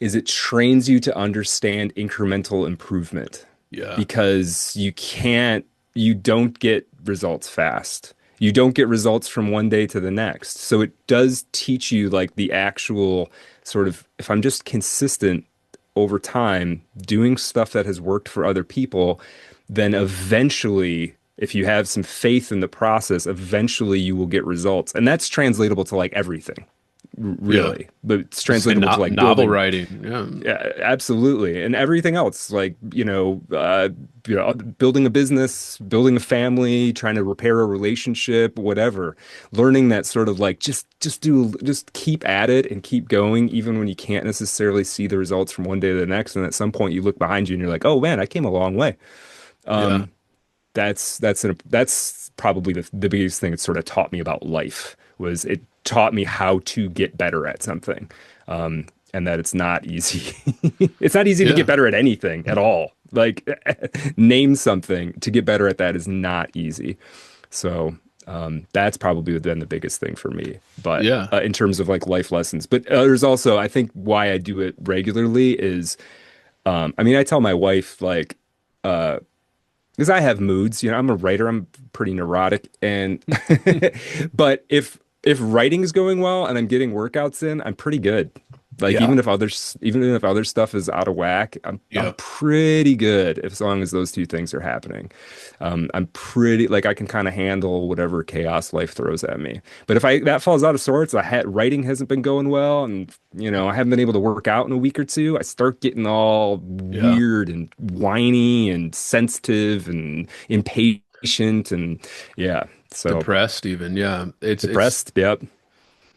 is it trains you to understand incremental improvement Yeah. because you don't get results fast. You don't get results from one day to the next. So it does teach you like the actual sort of, if I'm just consistent over time doing stuff that has worked for other people, then eventually, if you have some faith in the process, eventually you will get results. And that's translatable to like everything, Yeah. really. But it's Just say translatable to like novel building. writing. Yeah. Yeah, absolutely. And everything else, like, building a business, building a family, trying to repair a relationship, whatever. Learning that sort of like just keep at it and keep going, even when you can't necessarily see the results from one day to the next. And at some point you look behind you and you're like, oh man, I came a long way. Yeah. That's probably the biggest thing it sort of taught me about life was it taught me how to get better at something. And that it's not easy. It's not easy to get Yeah. better at anything at all. Like name something to get better at that is not easy. So that's probably been the biggest thing for me. But Yeah. in terms of like life lessons, but there's also I think why I do it regularly is I mean I tell my wife like uh, because I have moods, I'm a writer, I'm pretty neurotic, and but if writing is going well and I'm getting workouts in, I'm pretty good. Like Yeah. even if other stuff is out of whack, I'm Yeah. pretty good as long as those two things are happening. I'm pretty like I can kind of handle whatever chaos life throws at me. But if I that falls out of sorts, writing hasn't been going well, and I haven't been able to work out in a week or two. I start getting all Yeah. weird and whiny and sensitive and impatient and yeah. So Depressed even. Yeah. It's depressed. Yep.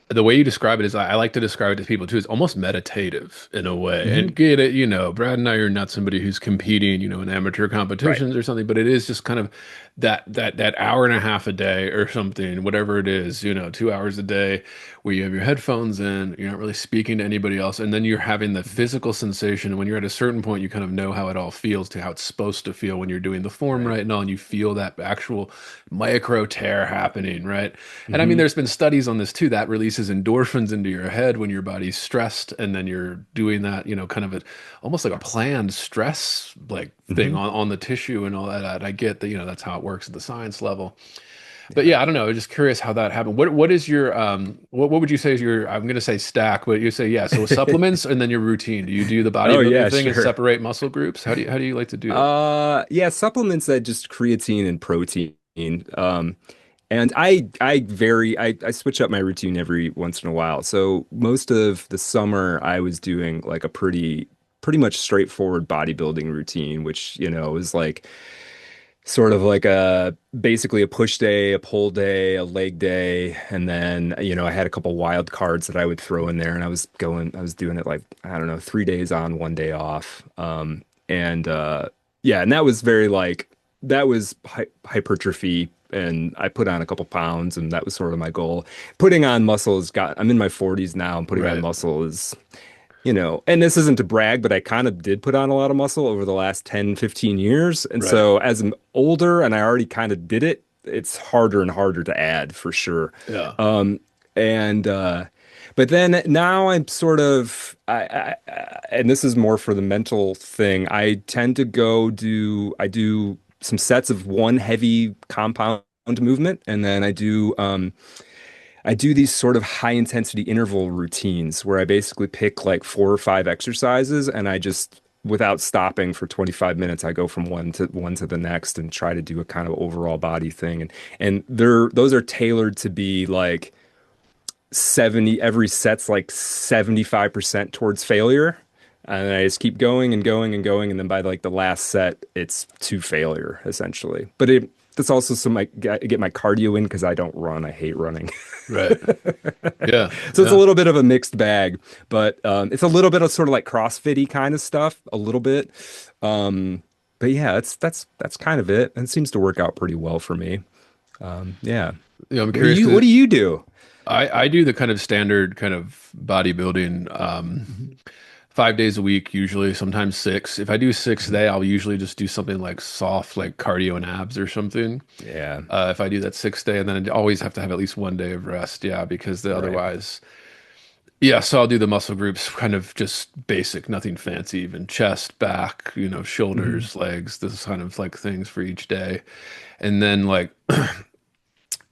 the way you describe it is I like to describe it to people too. It's almost meditative in a way. Hmm. And get it, Brad and I are not somebody who's competing, in amateur Right. competitions or something, but it is just kind of that hour and a half a day or something, whatever it is, 2 hours a day where you have your headphones in, you're not really speaking to anybody else, and then you're having the physical sensation. And when you're at a certain point, you kind of know how it all feels to how it's supposed to feel when you're doing the form Right. right and all, and you feel that actual micro tear happening, right? And I mean, Hmm. there's been studies on this too that releases endorphins into your head when your body's stressed, and then you're doing that, kind of almost like a planned stress like thing Hmm. on the tissue and all that. I get that, that's how it works at the science level. But Yeah. yeah, I don't know. I'm just curious how that happened. What is your what would you say is your, I'm gonna say stack, but you say yeah, so supplements and then your routine. Do you do the Oh bodybuilding yeah, thing and sure. separate muscle groups? How do you like to do it? Yeah, supplements that just creatine and protein. And I switch up my routine every once in a while. So most of the summer I was doing like a pretty much straightforward bodybuilding routine, which, is like sort of like a basically a push day, a pull day, a leg day, and then I had a couple wild cards that I would throw in there, and I was doing it like I don't know, 3 days on, 1 day off, and yeah, and that was very like that was hypertrophy. And I put on a couple pounds, and that was sort of my goal. Putting on muscle has got, I'm in my 40s now, and putting on Right, muscle is and this isn't to brag, but I kind of did put on a lot of muscle over the last 10, 15 years. And right. so as I'm older and I already kind of did it, it's harder and harder to add for sure. Yeah. And but then now I'm sort of and this is more for the mental thing. I tend to I do some sets of one heavy compound movement, and then I do these sort of high intensity interval routines where I basically pick like 4 or 5 exercises, and I just without stopping for 25 minutes I go from one to the next and try to do a kind of overall body thing, and those are tailored to be like 70, every set's like 75% towards failure. And I just keep going and going and going, and then by like the last set, it's to failure essentially. But that's also some I get my cardio in because I don't run. I hate running. Right. Yeah. So it's a Yeah. little bit of a mixed bag, but it's a little bit of sort of like CrossFit-y kind of stuff, a little bit. But yeah, that's kind of it, and it seems to work out pretty well for me. Yeah. Yeah, I'm curious What because do you do? I do the kind of standard kind of bodybuilding, Mhm. 5 days a week, usually, sometimes six. If I do six Mhm. day, I'll usually just do something like soft, like cardio and abs or something. Yeah. If I do that 6 day, and then I always have to have at least one day of rest. Yeah, because Right. otherwise, yeah. So I'll do the muscle groups, kind of just basic, nothing fancy, even chest, back, Hmm. shoulders, legs, this kind of like things for each day. And then like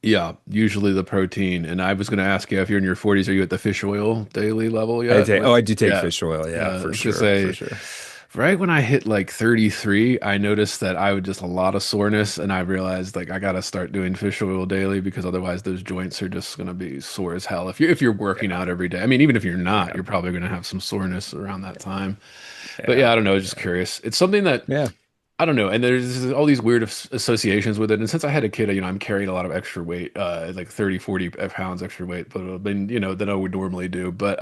yeah, usually the protein. And I was going to ask you if you're in your 40s, are you at the fish oil daily level yet? I do take Yeah, fish oil. Yeah, I for was going to sure. For say, sure. right when I hit like 33, I noticed that I would just a lot of soreness, and I realized like I got to start doing fish oil daily because otherwise those joints are just going to be sore as hell. If you're working Yeah. out every day, I mean, even if you're not, Yeah. you're probably going to have some soreness around that time. But Yeah. yeah, I don't know, just Yeah. curious. It's something that Yeah. I don't know, and there's all these weird associations with it. And since I had a kid, I'm carrying a lot of extra weight, like 30, 40 pounds extra weight, but than than I would normally do. But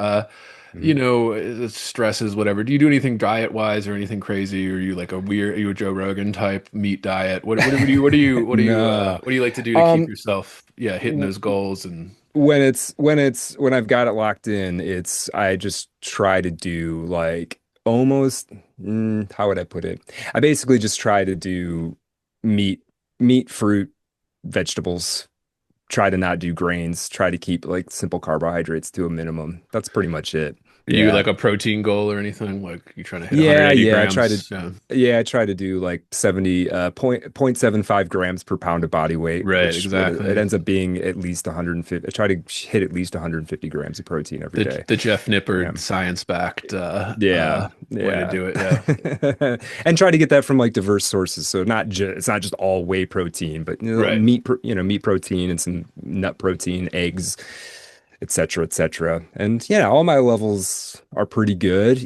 Mhm. it stresses, whatever. Do you do anything diet wise or anything crazy? Or are you like are you a Joe Rogan type meat diet? No. what do you like to do to keep Um, yourself, yeah, hitting w- those goals and when I've got it locked in, it's I just try to do like almost how would I put it? I basically just try to do meat, fruit, vegetables. Try to not do grains. Try to keep like simple carbohydrates to a minimum. That's pretty much it. are you Yeah. like a protein goal or anything? Like you trying to hit Yeah, 180 yeah. grams? Yeah. I try to do like 70 point 0.75 grams per pound of body weight, Right, which would it exactly. ends up being at least 150. I try to hit at least 150 grams of protein every day. The Jeff Yeah. Nippard science-backed Yeah, way to yeah. do it. Yeah. And try to get that from like diverse sources. So not just it's not just all whey protein, but Right. meat protein and some nut protein, eggs, et cetera, et cetera. And yeah, all my levels are pretty good,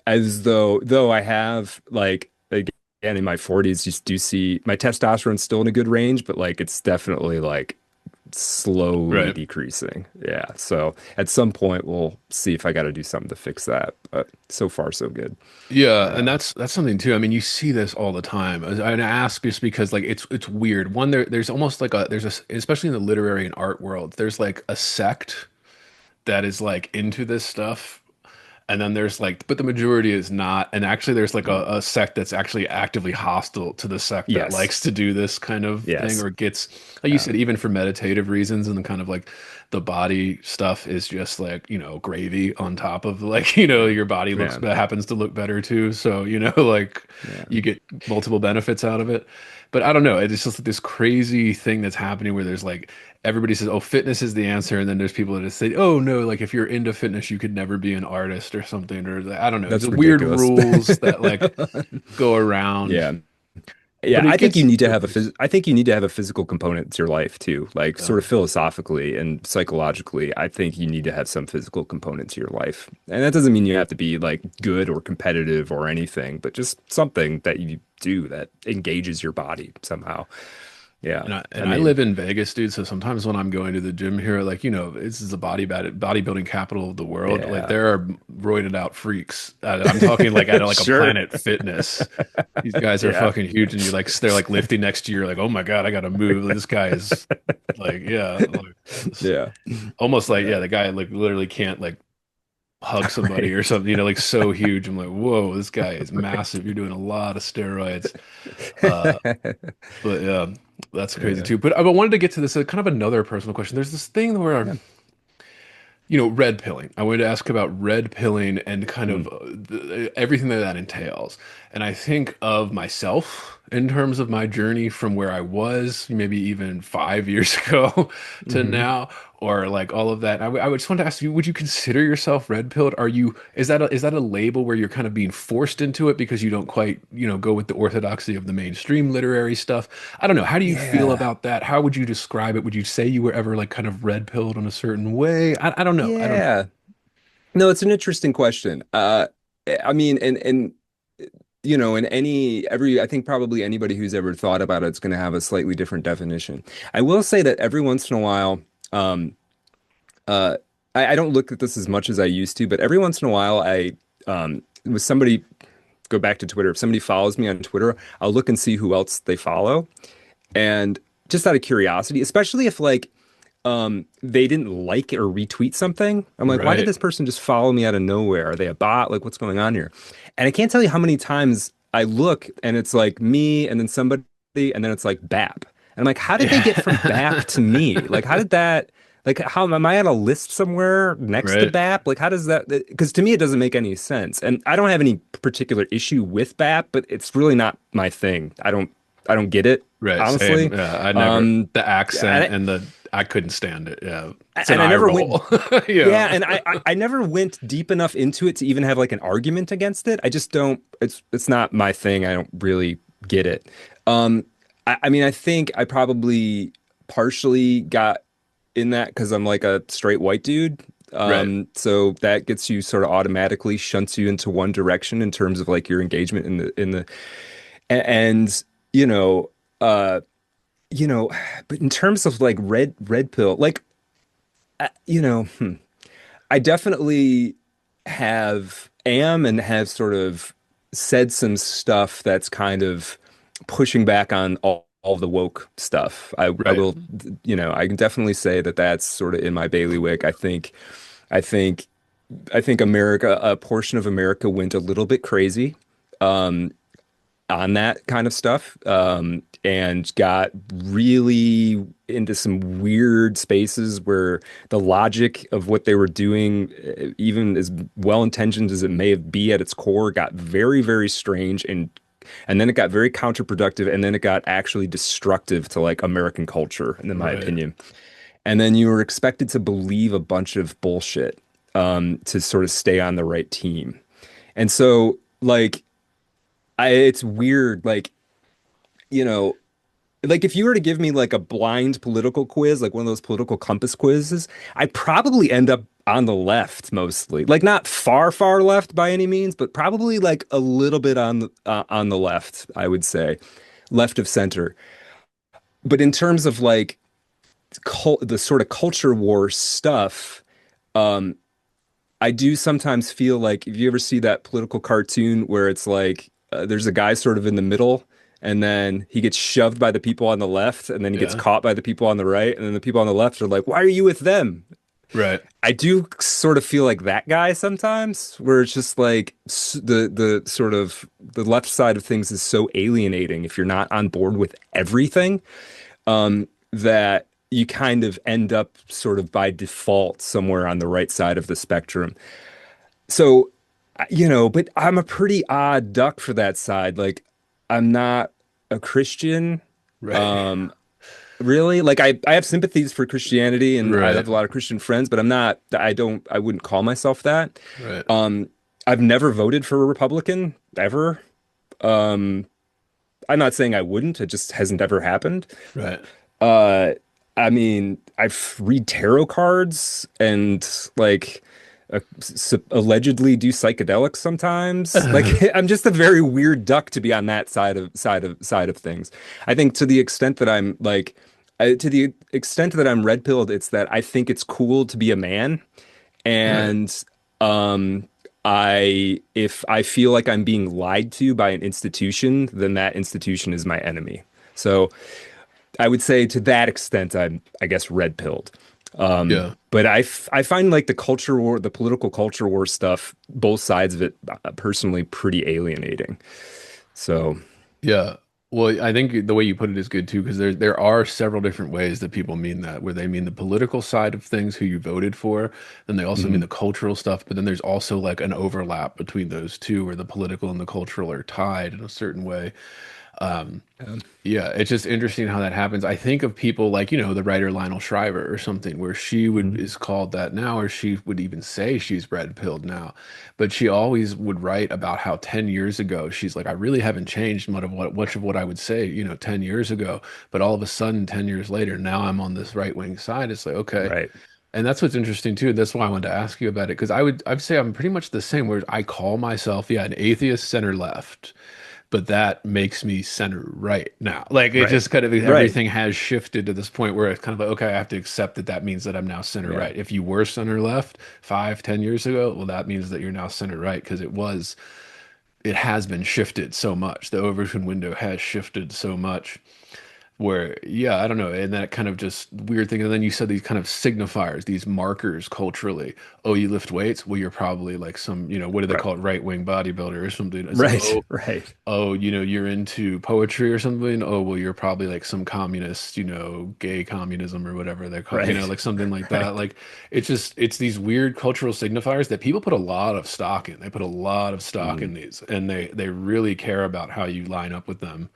as though I have like again in my 40s, just do see my testosterone's still in a good range, but like it's definitely like slowly Right. decreasing. Yeah. So at some point we'll see if I got to do something to fix that. But so far so good. Yeah, and Yeah. that's something too. I mean, you see this all the time. I ask just because like it's weird. One there's almost like there's especially in the literary and art world, there's like a sect that is like into this stuff. And then there's like, but the majority is not. And actually, there's like Mm. a sect that's actually actively hostile to the sect that Yes. likes to do this kind of thing Yes. or gets, like you Yeah. said, even for meditative reasons and the kind of like the body stuff is just like, gravy on top of like, Yeah. your body looks, Man. happens to look better too. So, like Yeah. you get multiple benefits out of it. But I don't know. It's just like this crazy thing that's happening where there's like, everybody says, "Oh, fitness is the answer," and then there's people that just say, "Oh no, like if you're into fitness, you could never be an artist or something," or I don't know, it's That's weird ridiculous. rules that like go around. Yeah. Yeah, But it I think you gets need to to a have place. I think you need to have a physical component to your life too. Like Yeah. sort of philosophically and psychologically, I think you need to have some physical component to your life. And that doesn't mean you have to be like good or competitive or anything, but just something that you do that engages your body somehow. Yeah. And I I and I mean, live in Vegas, dude. So sometimes when I'm going to the gym here, like this is the bodybuilding capital of the world. Like yeah. there are roided out freaks. I'm talking like at like a Sure. Planet Fitness. These guys are Yeah. fucking huge, and they're like lifting next to you. You're like, oh my God, I gotta move. This guy is like, yeah, like, Yeah. almost like, Yeah. yeah, the guy like literally can't like hug somebody Right. or something, like so huge. I'm like, whoa, this guy is massive. You're doing a lot of steroids. Uh, but yeah, that's crazy Yeah. too. But I wanted to get to this kind of another personal question. There's this thing where Yeah. red pilling. I wanted to ask about red pilling and kind Mm. of everything that entails. And I think of myself in terms of my journey from where I was, maybe even 5 years ago to Hmm. now, or like all of that. I would just want to ask you, would you consider yourself red pilled? Is that a label where you're kind of being forced into it because you don't quite, go with the orthodoxy of the mainstream literary stuff? I don't know. How do you feel Yeah. about that? How would you describe it? Would you say you were ever like kind of red pilled in a certain way? I don't know. I don't know. Yeah. No, it's an interesting question. I mean, and in I think probably anybody who's ever thought about it's going to have a slightly different definition. I will say that every once in a while, um, uh, I don't look at this as much as I used to, but every once in a while, with somebody go back to Twitter, if somebody follows me on Twitter, I'll look and see who else they follow, and just out of curiosity, especially if like they didn't like or retweet something. I'm like, why did Right. this person just follow me out of nowhere? Are they a bot? Like, what's going on here? And I can't tell you how many times I look and it's like me and then somebody and then it's like BAP. And I'm like, how did they get from BAP to me? Like, how did that, like, how am I on a list somewhere next to Right. BAP? Like, how does that, because to me, it doesn't make any sense. And I don't have any particular issue with BAP, but it's really not my thing. I don't get it, Right. Same. honestly. Yeah. I never, Um, the accent and and I couldn't stand it. Yeah. It's an and I eye never went. roll. Yeah. Yeah, and I never went deep enough into it to even have like an argument against it. I just don't. It's not my thing. I don't really get it. I mean, I think I probably partially got in that because I'm like a straight white dude. Right. So that gets you sort of automatically shunts you into one direction in terms of like your engagement in the and you know uh you know but in terms of like red pill like uh, you know hmm, I definitely am and have sort of said some stuff that's kind of pushing back on all the woke stuff. I Right. will, I can definitely say that that's sort of in my bailiwick. I think, I think America, a portion of America went a little bit crazy. Um, on that kind of stuff and got really into some weird spaces where the logic of what they were doing, even as well-intentioned as it may be at its core, got very, very strange and then it got very counterproductive and then it got actually destructive to like American culture, in my Right. opinion. And then you were expected to believe a bunch of bullshit to sort of stay on the right team. And so like it's weird, you know, like if you were to give me like a blind political quiz, like one of those political compass quizzes, I'd probably end up on the left mostly. Like not far, far left by any means, but probably like a little bit on the left, I would say, left of center. But in terms of like the sort of culture war stuff, um, I do sometimes feel like if you ever see that political cartoon where it's like there's a guy sort of in the middle, and then he gets shoved by the people on the left, and then he gets Yeah. caught by the people on the right, and then the people on the left are like, "Why are you with them?" Right. I do sort of feel like that guy sometimes, where it's just like the sort of the left side of things is so alienating if you're not on board with everything, that you kind of end up sort of by default somewhere on the right side of the spectrum. So, but I'm a pretty odd duck for that side. Like, I'm not a Christian. Right. Um, Really? Like I have sympathies for Christianity and I Right. have a lot of Christian friends, but I wouldn't call myself that. Right. Um, I've never voted for a Republican ever. Um, I'm not saying I wouldn't, it just hasn't ever happened. Right. Uh, I mean, I've read tarot cards and like allegedly do psychedelics sometimes. Like I'm just a very weird duck to be on that side of things. I think to the extent that I'm like to the extent that I'm red pilled, it's that I think it's cool to be a man, Right. and um, if I feel like I'm being lied to by an institution, then that institution is my enemy. So I would say to that extent, I guess, red pilled. Yeah. But I find like the culture war, the political culture war stuff, both sides of it, personally pretty alienating. So, Yeah. Well, I think the way you put it is good too, because there are several different ways that people mean that, where they mean the political side of things, who you voted for, then they also mean mhm, the cultural stuff, but then there's also like an overlap between those two, where the political and the cultural are tied in a certain way. Um, yeah, yeah, it's just interesting how that happens. I think of people like, the writer Lionel Shriver or something, where she would mhm, is called that now, or she would even say she's red pilled now. But she always would write about how 10 years ago, she's like, I really haven't changed much of what I would say, 10 years ago. But all of a sudden, 10 years later, now I'm on this right wing side. It's like, okay. right, And that's what's interesting too. That's why I wanted to ask you about it, because I'd say I'm pretty much the same, where I call myself, yeah, an atheist center left, but that makes me center right now. Like it right, just kind of right, everything has shifted to this point where it's kind of like, okay, I have to accept that that means that I'm now center yeah, right. If you were center left 5, 10 years ago, well, that means that you're now center right, because it has been shifted so much. The Overton window has shifted so much, where yeah, I don't know, and that kind of just weird thing. And then you said these kind of signifiers, these markers culturally. Oh, you lift weights, well, you're probably like some, what do they right, call it, right wing bodybuilder or something. It's like, right, oh, right, you're into poetry or something. Oh, well, you're probably like some communist, gay communism or whatever they call, right, like something like that. right, Like it's these weird cultural signifiers that people put a lot of stock in. They put a lot of stock in mm, these, and they really care about how you line up with them.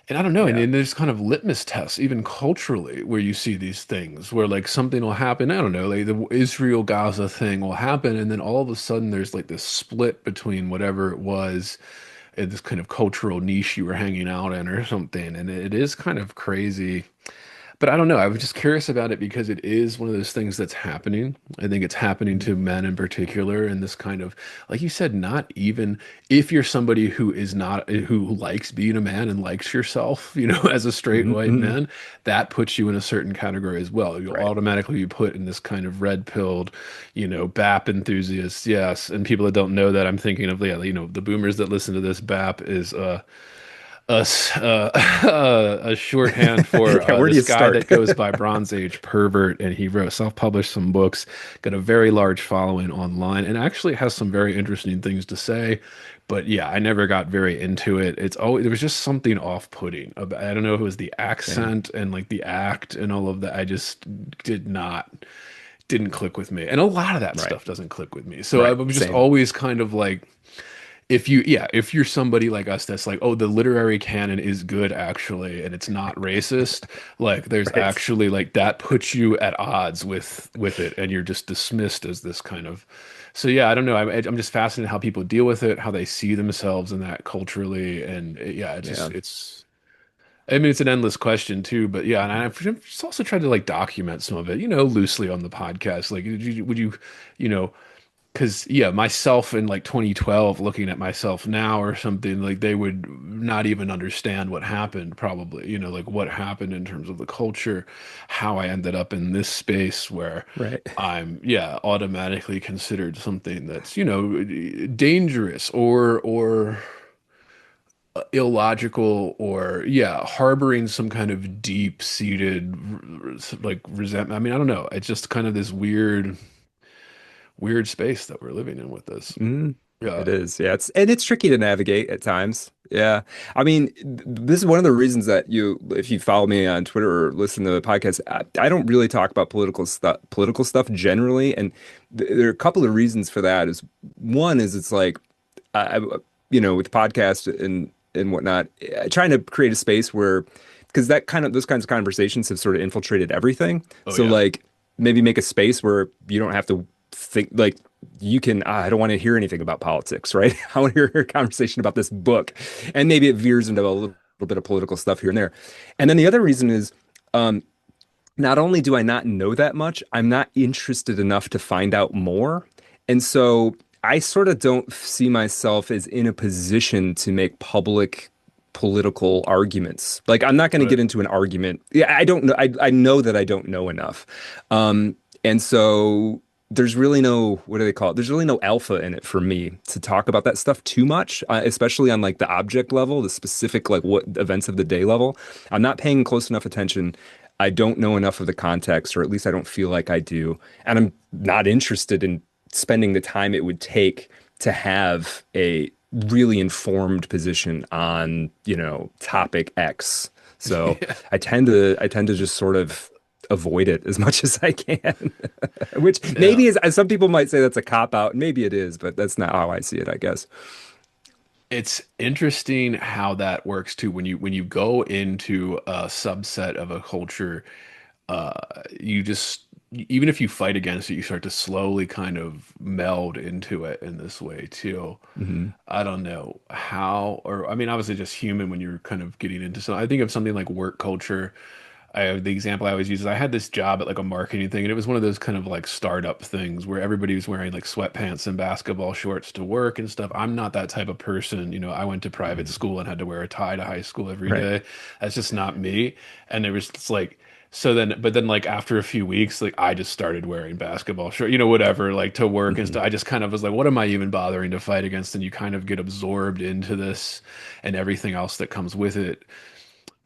And I don't know, and, yeah, and there's kind of litmus tests, even culturally, where you see these things where like something will happen. I don't know, like the Israel Gaza thing will happen, and then all of a sudden there's like this split between whatever it was, this kind of cultural niche you were hanging out in or something. And it is kind of crazy, but I don't know. I was just curious about it because it is one of those things that's happening. I think it's happening mm, to men in particular, and this kind of, like you said, not even if you're somebody who is not, who likes being a man and likes yourself, as a straight mhm, white mhm, man, that puts you in a certain category as well. You'll right, automatically be put in this kind of red pilled, BAP enthusiast. Yes. And people that don't know that, I'm thinking of, yeah, the boomers that listen to this, BAP is, a shorthand for yeah. Where do this you guy start? that goes by Bronze Age Pervert, and he wrote self-published some books, got a very large following online, and actually has some very interesting things to say. But yeah, I never got very into it. It's always there was just something off-putting about, I don't know if it was the Same, accent and like the act and all of that. I just didn't click with me, and a lot of that right, stuff doesn't click with me. So I right, was just same, always kind of like, if you're somebody like us that's like, oh, the literary canon is good actually, and it's not racist, like there's right. actually like that puts you at odds with it, and you're just dismissed as this kind of. So yeah, I don't know. I'm just fascinated how people deal with it, how they see themselves in that culturally, and yeah, Yeah. it's. I mean, it's an endless question too, but yeah, and I've just also tried to like document some of it, loosely on the podcast. Like, would you, you know, because yeah, myself in like 2012, looking at myself now or something, like they would not even understand what happened, probably, like what happened in terms of the culture, how I ended up in this space where Right. I'm, yeah, automatically considered something that's, dangerous or illogical or yeah, harboring some kind of deep-seated like resentment. I mean, I don't know. It's just kind of this weird space that we're living in with this. Mm, Yeah. it is. Yeah, it's tricky to navigate at times. Yeah. I mean, this is one of the reasons that if you follow me on Twitter or listen to the podcast, I don't really talk about political stuff generally. And th there are a couple of reasons for that. Is one is it's like, I, I- with podcast and whatnot, trying to create a space where, because those kinds of conversations have sort of infiltrated everything. Oh So yeah. like maybe make a space where you don't have to think like you can, I don't want to hear anything about politics, right? I want to hear a conversation about this book. And maybe it veers into a little bit of political stuff here and there. And then the other reason is, um, not only do I not know that much, I'm not interested enough to find out more. And so I sort of don't see myself as in a position to make public political arguments. Like I'm not going to Right. get into an argument. Yeah, I don't know. I know that I don't know enough. And so there's really no, what do they call it? There's really no alpha in it for me to talk about that stuff too much, especially on like the object level, the specific like what events of the day level. I'm not paying close enough attention. I don't know enough of the context, or at least I don't feel like I do. And I'm not interested in spending the time it would take to have a really informed position on, topic X. So Yeah. I tend to just sort of avoid it as much as I can. Which Yeah. maybe is, some people might say that's a cop out. Maybe it is, but that's not how I see it, I guess. It's interesting how that works too. When you go into a subset of a culture, uh, you just even if you fight against it, you start to slowly kind of meld into it in this way too. Hmm. I don't know how, or I mean, obviously just human when you're kind of getting into some. I think of something like work culture. The example I always use is I had this job at like a marketing thing, and it was one of those kind of like startup things where everybody was wearing like sweatpants and basketball shorts to work and stuff. I'm not that type of person. I went to private Hmm. school and had to wear a tie to high school every Right. day. That's just not me. And there was it's like, so then, but then like after a few weeks, like I just started wearing basketball shorts, whatever, like to work and Hmm. stuff. I just kind of was like, what am I even bothering to fight against? And you kind of get absorbed into this and everything else that comes with it.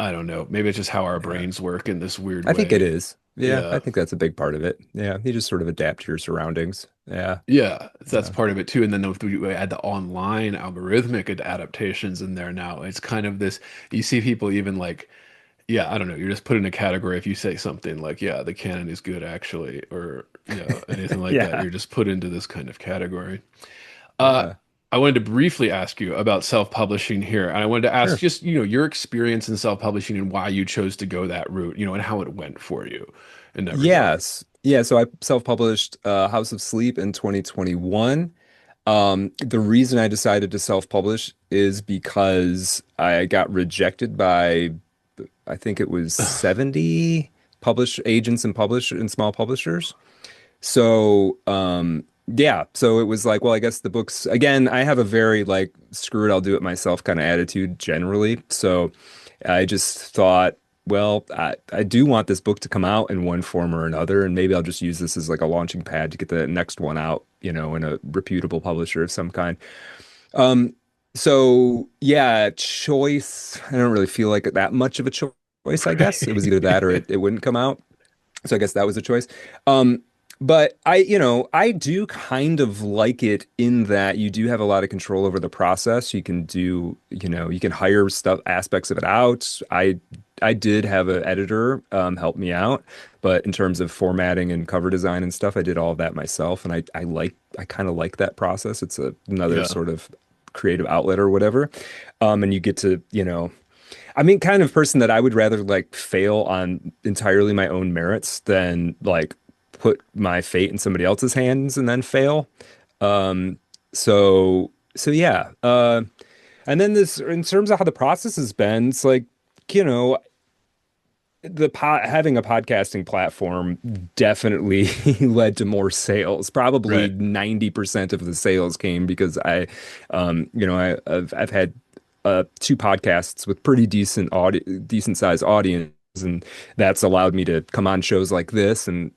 I don't know. Maybe it's just how our Yeah. brains work in this weird I think it way. is. Yeah, I Yeah. think that's a big part of it. Yeah, you just sort of adapt to your surroundings. Yeah. Yeah, that's Yeah. part of it too. And then if we add the online algorithmic adaptations in there now, it's kind of this, you see people even like, yeah, I don't know, you're just put in a category if you say something like, yeah, the canon is good actually, or, anything like that. Yeah. You're just put into this kind of category. Uh, Yeah. I wanted to briefly ask you about self-publishing here. And I wanted to ask Sure. just, your experience in self-publishing and why you chose to go that route, and how it went for you in that regard. Yes. Yeah, so I self-published House of Sleep in 2021. The reason I decided to self-publish is because I got rejected by, I think it was 70 publish agents and small publishers. So, yeah, so it was like, well, I guess the books, again, I have a very like, screw it, I'll do it myself kind of attitude generally. So I just thought, well, I do want this book to come out in one form or another, and maybe I'll just use this as like a launching pad to get the next one out, in a reputable publisher of some kind. Um, so yeah, choice, I don't really feel like that much of a choice, I guess. It was either that or it wouldn't come out. So I guess that was a choice. Um, but I do kind of like it in that you do have a lot of control over the process. You can do, you can hire stuff, aspects of it out. I did have an editor help me out, but in terms of formatting and cover design and stuff, I did all of that myself, and I kind of like that process. It's another Yeah. sort of creative outlet or whatever. And you get to, I mean, kind of person that I would rather like fail on entirely my own merits than like put my fate in somebody else's hands and then fail. Um, so yeah. And then this, in terms of how the process has been, it's like, you know, having a podcasting platform definitely led to more sales. Probably Right. 90% of the sales came because I've had two podcasts with pretty decent sized audience, and that's allowed me to come on shows like this and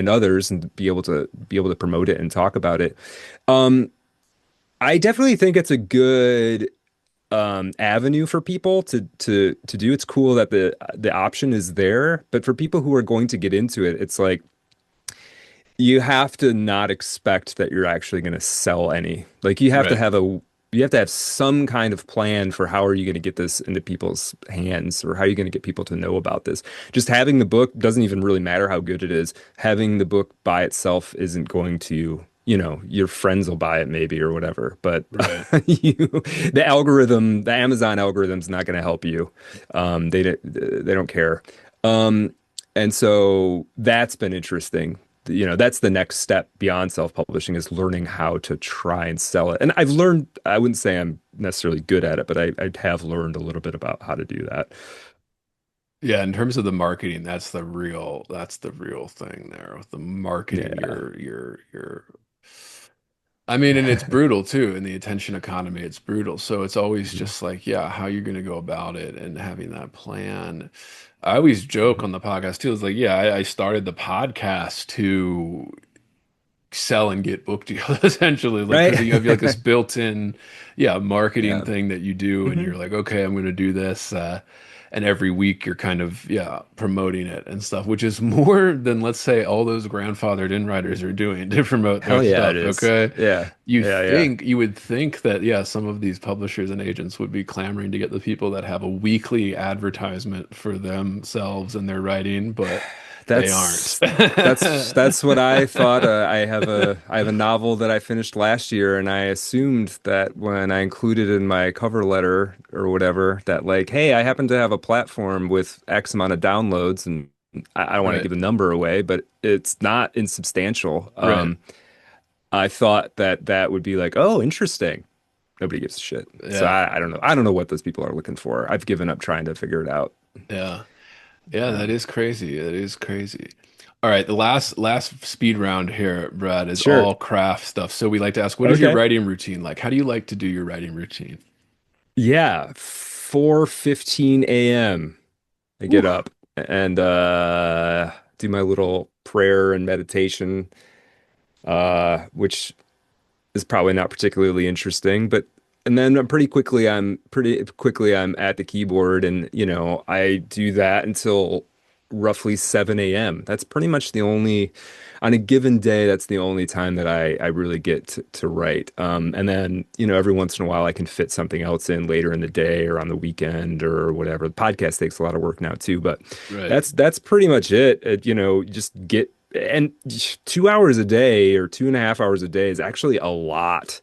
others and be able to promote it and talk about it. Um, I definitely think it's a good avenue for people to do. It's cool that the option is there, but for people who are going to get into it, it's like you have to not expect that you're actually going to sell any. Like Right. you have to have some kind of plan for how are you going to get this into people's hands, or how are you going to get people to know about this. Just having the book doesn't even really matter how good it is. Having the book by itself isn't going to, your friends will buy it maybe or whatever, but Right. the Amazon algorithm's not going to help you. They don't care. And so that's been interesting. That's the next step beyond self-publishing, is learning how to try and sell it. And I've learned, I wouldn't say I'm necessarily good at it, but I have learned a little bit about how to do that. Yeah, in terms of the marketing, that's the real thing there. With the marketing, Yeah. I mean, and it's brutal too in the attention economy. It's brutal. So it's always just like, yeah, how you're going to go about it and having that plan. I always joke on the podcast too. It's like, yeah, I started the podcast to sell and get book deals essentially, like Right? because you have like this built-in, yeah, marketing Yeah. thing that you do, and Hmm. you're like, okay, I'm going to do this, and every week you're kind of, yeah, promoting it and stuff, which is more than, let's say, all those grandfathered in writers are doing to promote their Hell yeah, it stuff. is. Okay, Yeah. Yeah, yeah. you would think that, yeah, some of these publishers and agents would be clamoring to get the people that have a weekly advertisement for themselves and their writing, but they aren't. That's that's what I thought. I have a novel that I finished last year, and I assumed that when I included in my cover letter or whatever, that like, hey, I happen to have a platform with X amount of downloads, and I don't want to Right, give the number away, but it's not insubstantial. right. I thought that that would be like, oh, interesting. Nobody gives a shit. So Yeah, I don't know. I don't know what those people are looking for. I've given up trying to figure it out. yeah. Yeah, that Um, is crazy. That is crazy. All right, the last speed round here, Brad, is sure. all craft stuff. So we like to ask, what is your Okay. writing routine like? How do you like to do your writing routine? Yeah, 4:15 a.m. I get Whew. up and do my little prayer and meditation, which is probably not particularly interesting, but and then pretty quickly I'm at the keyboard, and I do that until roughly 7 a.m. That's pretty much the only on a given day, that's the only time that I really get to write. And then, every once in a while I can fit something else in later in the day or on the weekend or whatever. The podcast takes a lot of work now too, but Right. that's pretty much it. Just get and 2 hours a day or 2.5 hours a day is actually a lot.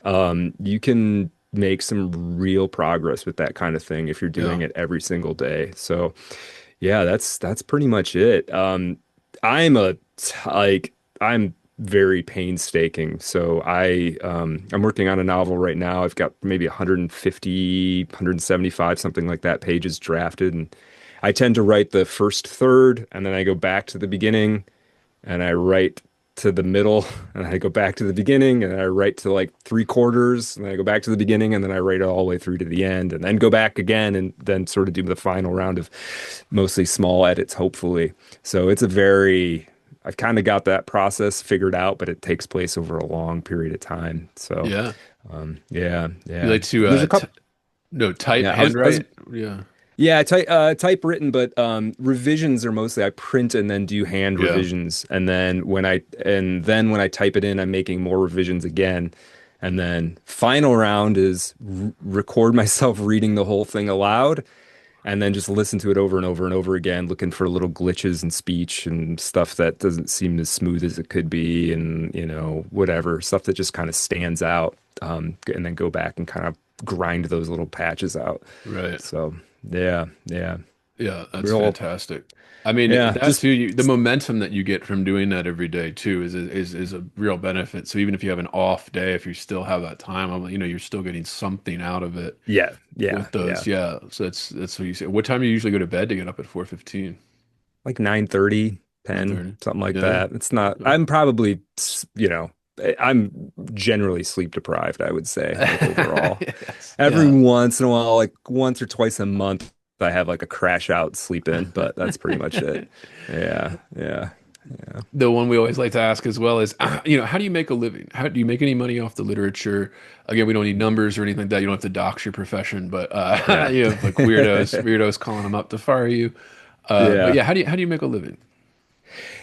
You can make some real progress with that kind of thing if you're Yeah. doing it every single day. So yeah, that's pretty much it. I'm a like I'm very painstaking. So I'm working on a novel right now. I've got maybe 150, 175, something like that, pages drafted, and I tend to write the first third, and then I go back to the beginning, and I write to the middle, and I go back to the beginning, and I write to like three quarters, and I go back to the beginning, and then I write it all the way through to the end, and then go back again, and then sort of do the final round of mostly small edits, hopefully. So I've kind of got that process figured out, but it takes place over a long period of time. So, Yeah. yeah, You yeah. like to There's a t couple. no, type Yeah, I was handwrite? Yeah. yeah, typewritten, but revisions are mostly I print and then do hand Yeah. revisions, and then when I type it in, I'm making more revisions again, and then final round is record myself reading the whole thing aloud, and then just listen to it over and over and over again, looking for little glitches in speech and stuff that doesn't seem as smooth as it could be, and whatever stuff that just kind of stands out, and then go back and kind of grind those little patches out. Right. So yeah, yeah. Yeah, that's Real fantastic. I mean, Yeah, that just too, the momentum that you get from doing that every day too is a real benefit. So even if you have an off day, if you still have that time, you're still getting something out of it yeah, yeah, with those. yeah. Yeah. So that's what you say. What time do you usually go to bed to get up at 4:15? Like 9:30, 10, 9:30. something like Yeah. that. It's not, Okay. I'm probably, I'm generally sleep deprived, I would say, like overall. Yes. Every Yeah. once in a while, like once or twice a month, I have like a crash out sleep in, but that's pretty much it. Yeah, yeah, yeah. The one we always like to ask as well is, how do you make a living? How do you make any money off the literature? Again, we don't need numbers or anything like that. You don't have to dox your profession, but Yeah. you have like weirdos calling them up to fire you. But Yeah. yeah, how do you make a living?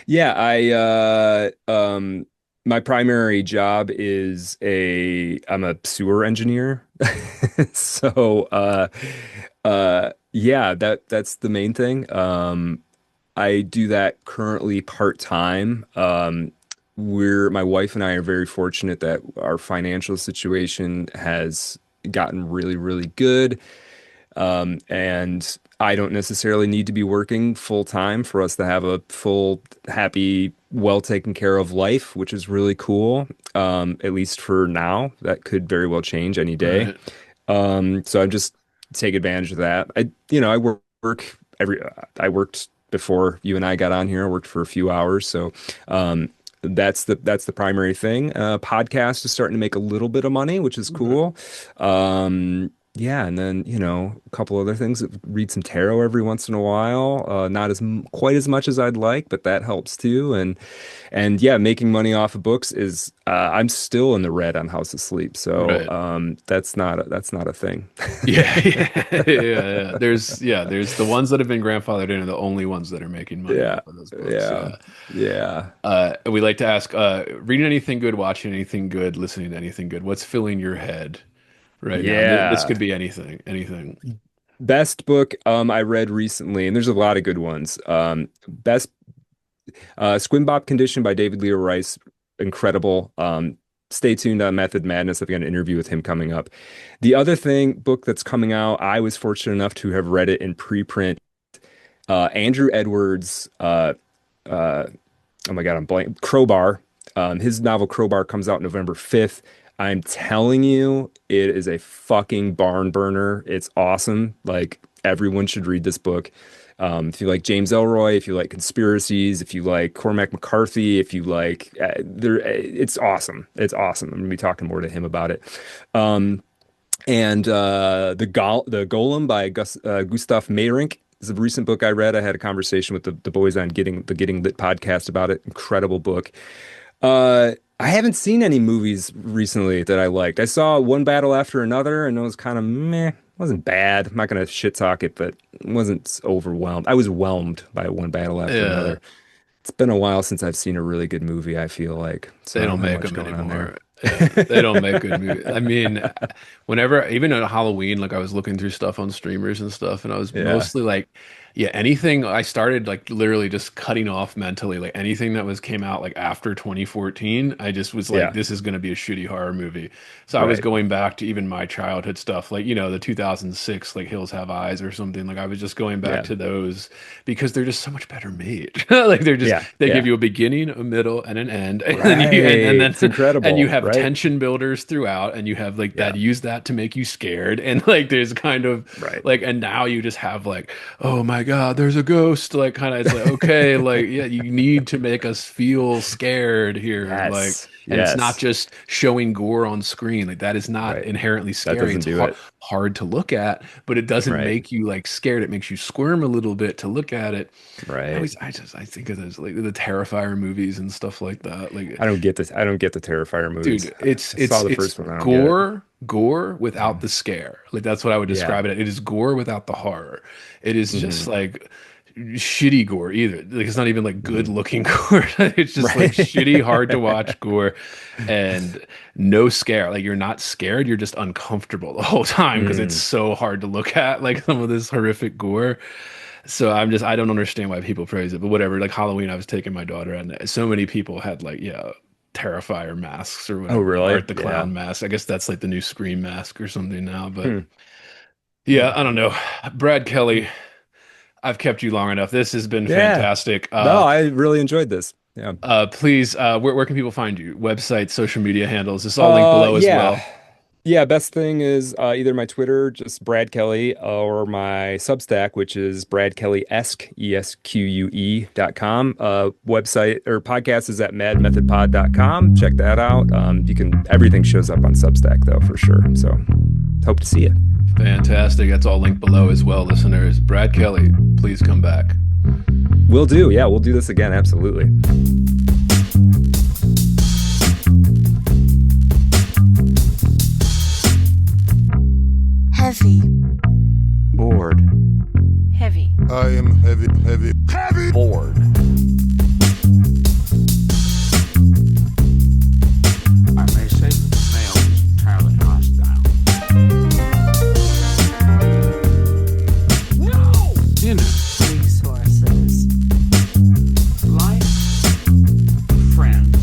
Yeah, my primary job is I'm a sewer engineer. So yeah, that's the main thing. I do that currently part-time. My wife and I are very fortunate that our financial situation has gotten really, really good. And I don't necessarily need to be working full time for us to have a full, happy, well taken care of life, which is really cool. At least for now, that could very well change any day. Right. So I'm just take advantage of that. I I worked before you and I got on here. I worked for a few hours, so that's the primary thing. Podcast is starting to make a little bit of money, which is Okay. cool. Yeah, and then a couple other things. Read some tarot every once in a while. Not quite as much as I'd like, but that helps too. And yeah, making money off of books is I'm still in the red on House of Sleep, so Right. that's not a thing. Yeah, yeah. There's the ones that have been grandfathered in are the only ones that are making money Yeah, off of those books. yeah, Yeah. yeah, We like to ask, reading anything good, watching anything good, listening to anything good. What's filling your head right now? And this yeah. could be anything, anything. Best book I read recently, and there's a lot of good ones. Best Squim Bop Condition by David Leo Rice, incredible. Stay tuned on Method Madness. I've got an interview with him coming up. The other book that's coming out, I was fortunate enough to have read it in preprint. Andrew Edwards, uh, oh my God, I'm blank. Crowbar. His novel Crowbar comes out November 5th. I'm telling you, it is a fucking barn burner. It's awesome. Like everyone should read this book. If you like James Elroy, if you like conspiracies, if you like Cormac McCarthy, if you like, it's awesome. It's awesome. I'm gonna be talking more to him about it. Um, and the Golem by Gustav Meyrink is a recent book I read. I had a conversation with the boys on Getting Lit podcast about it. Incredible book. I haven't seen any movies recently that I liked. I saw One Battle After Another, and it was kind of meh. Wasn't bad. I'm not gonna shit talk it, but wasn't overwhelmed. I was whelmed by One Battle After Yeah, Another. It's been a while since I've seen a really good movie, I feel like. So they I don't don't have make much them going on there. anymore. Yeah, they don't make good movies. I mean, whenever, even at Halloween, like I was looking through stuff on streamers and stuff, and I was Yeah. mostly like, yeah, anything. I started like literally just cutting off mentally, like anything that was came out like after 2014. I just was like, Yeah. this is going to be a shitty horror movie. So I was Right. going back to even my childhood stuff, like the 2006 like Hills Have Eyes or something. Like I was just going back Yeah. to those because they're just so much better made. Like Yeah. they give Yeah. you a beginning, a middle, and an end, and then Right. and It's then and you incredible, have right? tension builders throughout, and you have like that Yeah. use that to make you scared, and like there's kind of Right. like, and now you just have like, oh my God, there's a ghost, like kind of, it's like, okay, like yeah, you need to make us feel scared here, like, Yes. and it's not Yes. just showing gore on screen, like that is not Right. inherently That scary. doesn't It's do it. hard to look at, but it doesn't Right. make you like scared. It makes you squirm a little bit to look at it. Right. I think of those like the Terrifier movies and stuff like that. Like, I don't get this. I don't get the Terrifier movies. dude, it's I saw it's the it's first one. I don't get it. gore without the scare. Like that's what I would Yeah. describe it. It is gore without the horror. It is just Hmm. like shitty gore either. Like it's not even like good Hmm. looking gore. It's just like shitty, hard to Right. watch gore and no scare. Like you're not scared, you're just uncomfortable the whole time because it's Mm. so hard to look at like some of this horrific gore. So I don't understand why people praise it, but whatever. Like Halloween, I was taking my daughter, and so many people had like, yeah, Terrifier masks or Oh, whatever, really? Art the Yeah. Clown mask. I guess that's like the new Scream mask or something now. But Hmm. yeah, I don't know. Brad Kelly, I've kept you long enough. This has been Yeah. fantastic. No, I really enjoyed this. Yeah. Please, where can people find you? Website, social media handles. It's all linked below as well. Yeah, best thing is either my Twitter, just Brad Kelly, or my Substack, which is bradkellyesque, esque.com. Website or podcast is at madmethodpod.com. Check that out. Everything shows up on Substack though, for sure. So hope to see you. Fantastic. That's all linked below as well, listeners. Brad Kelly, please come back. Will do. Yeah, we'll do this again. Absolutely. Heavy. Bored. Heavy. I am heavy, heavy, heavy. Bored. I may say that the male is entirely hostile. You know. Resources. Life, friends,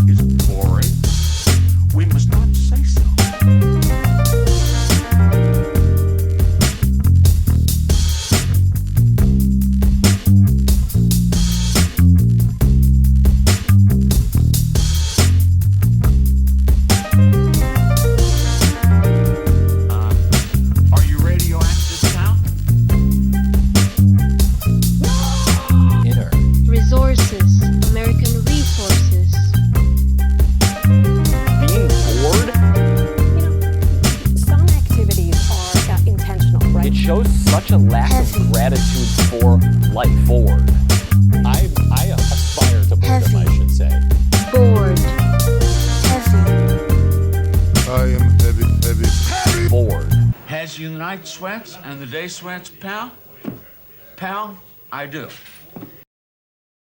is boring. We must not say so. Are you radioactive now? Inner. Resources. American resources. Being bored? Some activities are intentional, right? It shows such a lack Heavy. of gratitude for life. Bored. I aspire to boredom, Heavy. I should say. Bored. Heavy. I am heavy, heavy, heavy. Bored. Has you the night sweats and the day sweats, pal? Pal, I do.